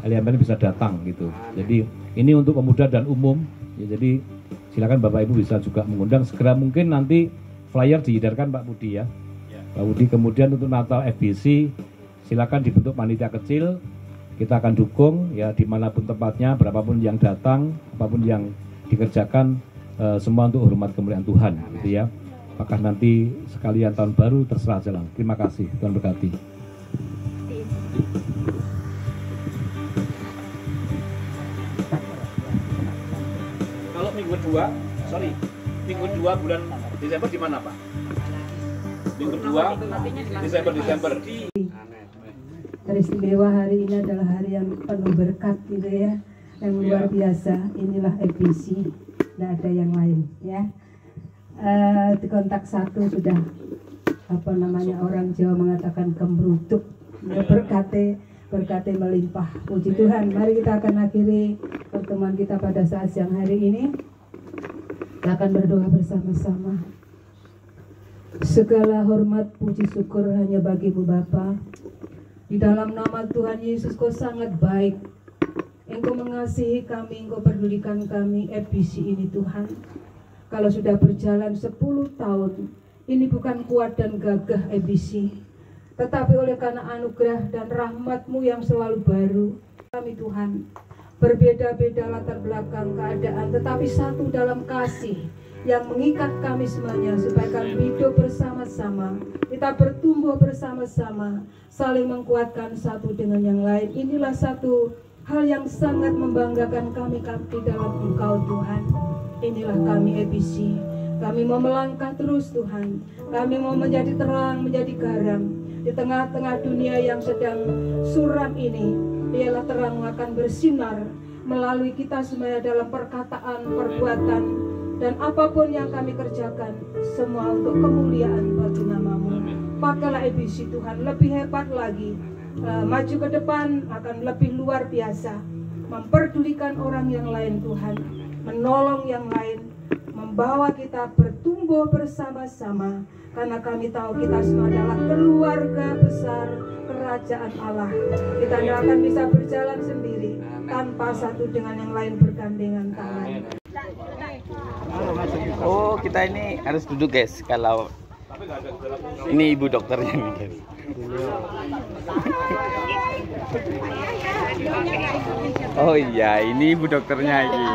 S1: Elia Meren bisa datang gitu. Jadi ini untuk pemuda dan umum ya, jadi silakan Bapak Ibu bisa juga mengundang segera mungkin. Nanti flyer diedarkan Pak Budi ya. Pak Budi. Kemudian untuk Natal FBC silakan dibentuk panitia kecil, kita akan dukung ya dimanapun tempatnya, berapapun yang datang, apapun yang dikerjakan, semua untuk hormat kemuliaan Tuhan gitu ya. Apakah nanti sekalian tahun baru terserah aja lah. Terima kasih, Tuhan berkati. Kalau minggu 2 bulan Desember di mana Pak? Minggu 2 Desember.
S12: Teristimewa hari ini adalah hari yang penuh berkat gitu ya, yang luar biasa. Inilah FBC, tidak ada yang lain ya. Di kontak 1 sudah orang Jawa mengatakan kembrutuk ya, berkate melimpah. Puji Tuhan. Mari kita akan akhiri pertemuan kita pada saat siang hari ini. Kita akan berdoa bersama-sama. Segala hormat, puji, syukur hanya bagimu Bapa. Di dalam nama Tuhan Yesus, Kau sangat baik. Engkau mengasihi kami, Engkau pedulikan kami. FBC ini Tuhan, kalau sudah berjalan 10 tahun, ini bukan kuat dan gagah FBC, tetapi oleh karena anugerah dan rahmat-Mu yang selalu baru, kami Tuhan, berbeda-beda latar belakang keadaan, tetapi satu dalam kasih yang mengikat kami semuanya, supaya kami hidup bersama-sama, kita bertumbuh bersama-sama, saling menguatkan satu dengan yang lain. Inilah satu hal yang sangat membanggakan kami di dalam Engkau Tuhan. Inilah kami FBC. Kami mau melangkah terus Tuhan. Kami mau menjadi terang, menjadi garam di tengah-tengah dunia yang sedang suram ini. Ialah terang akan bersinar melalui kita semuanya dalam perkataan, perbuatan, dan apapun yang kami kerjakan, semua untuk kemuliaan bagi nama-Mu. Pakailah FBC Tuhan lebih hebat lagi, maju ke depan akan lebih luar biasa, memperdulikan orang yang lain Tuhan, menolong yang lain, membawa kita bertumbuh bersama-sama, karena kami tahu kita semua adalah keluarga besar kerajaan Allah. Kita tidak akan bisa berjalan sendiri tanpa satu dengan yang lain bergandengan tangan.
S5: Oh, kita ini harus duduk guys. Kalau ini ibu dokternya nih guys. Oh iya, ini ibu dokternya ini.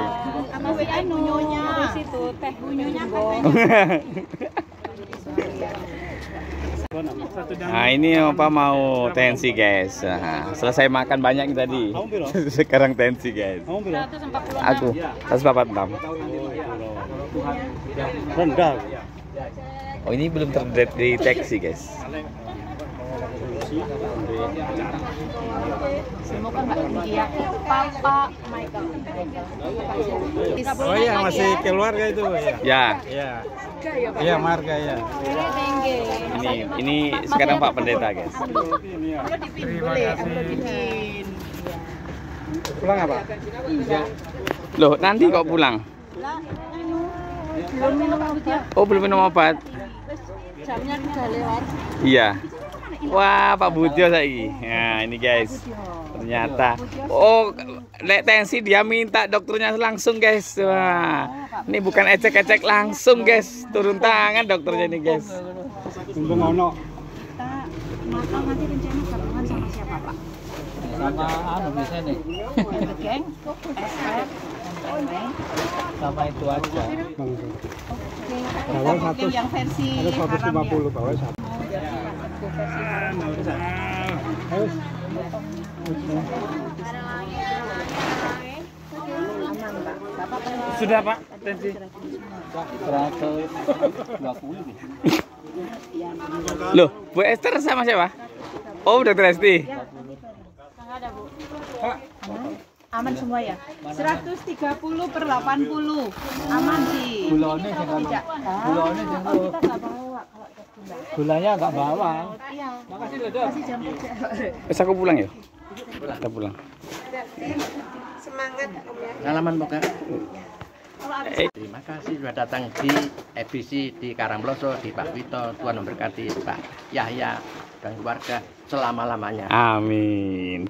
S5: Nah ini Opa mau tensi guys. Nah, selesai makan banyak tadi. Sekarang tensi guys. Aku 146. Rendah. Oh ini belum terdeteksi guys.
S6: Oh iya, masih keluarga itu ya.
S5: Ya.
S6: Iya, marga ya.
S5: Ini sekarang Pak Pendeta guys.
S6: Terima kasih. Pulang apa?
S5: Loh, nanti kok pulang?
S3: Belum minum obat.
S5: Oh, belum minum obat.
S3: Jamnya sudah lewat.
S5: Iya. Wah, Pak Budyo saiki. Nah, ini guys. Ternyata. Oh, nek tensi dia minta dokternya langsung, guys. Wah. Ini bukan ecek-ecek langsung, guys. Turun tangan dokternya ini, guys.
S6: Untung ono.
S3: Kita makan nanti rencana gabungan sama siapa, Pak?
S13: Sama biasanya nih.
S3: Geng,
S13: Sama itu aja.
S6: Bawah 100.
S3: Yang versi
S6: ada 150 bawah 1.
S4: Sudah Pak, tensi
S13: 120.
S5: Loh, Bu Esther sama siapa? Oh, Dokter Esti.
S3: Enggak ada, Bu. Aman semua ya? 130/80. Aman sih.
S13: Gulanya jangan.
S3: Tidak.
S13: Gulanya jangan.
S3: Oh, kita nggak bawa kalau ke gula.
S13: Gulanya nggak bawa.
S3: Iya.
S13: Makasih loh, Dok.
S3: Masih jam kerja.
S5: Wes aku pulang ya. Kita pulang.
S3: Semangat Om ya.
S2: Salaman moga. Terima kasih sudah datang di EBC di Karangploso, di Pak Wito. Tuhan memberkati Pak Yahya dan keluarga selama-lamanya.
S5: Amin.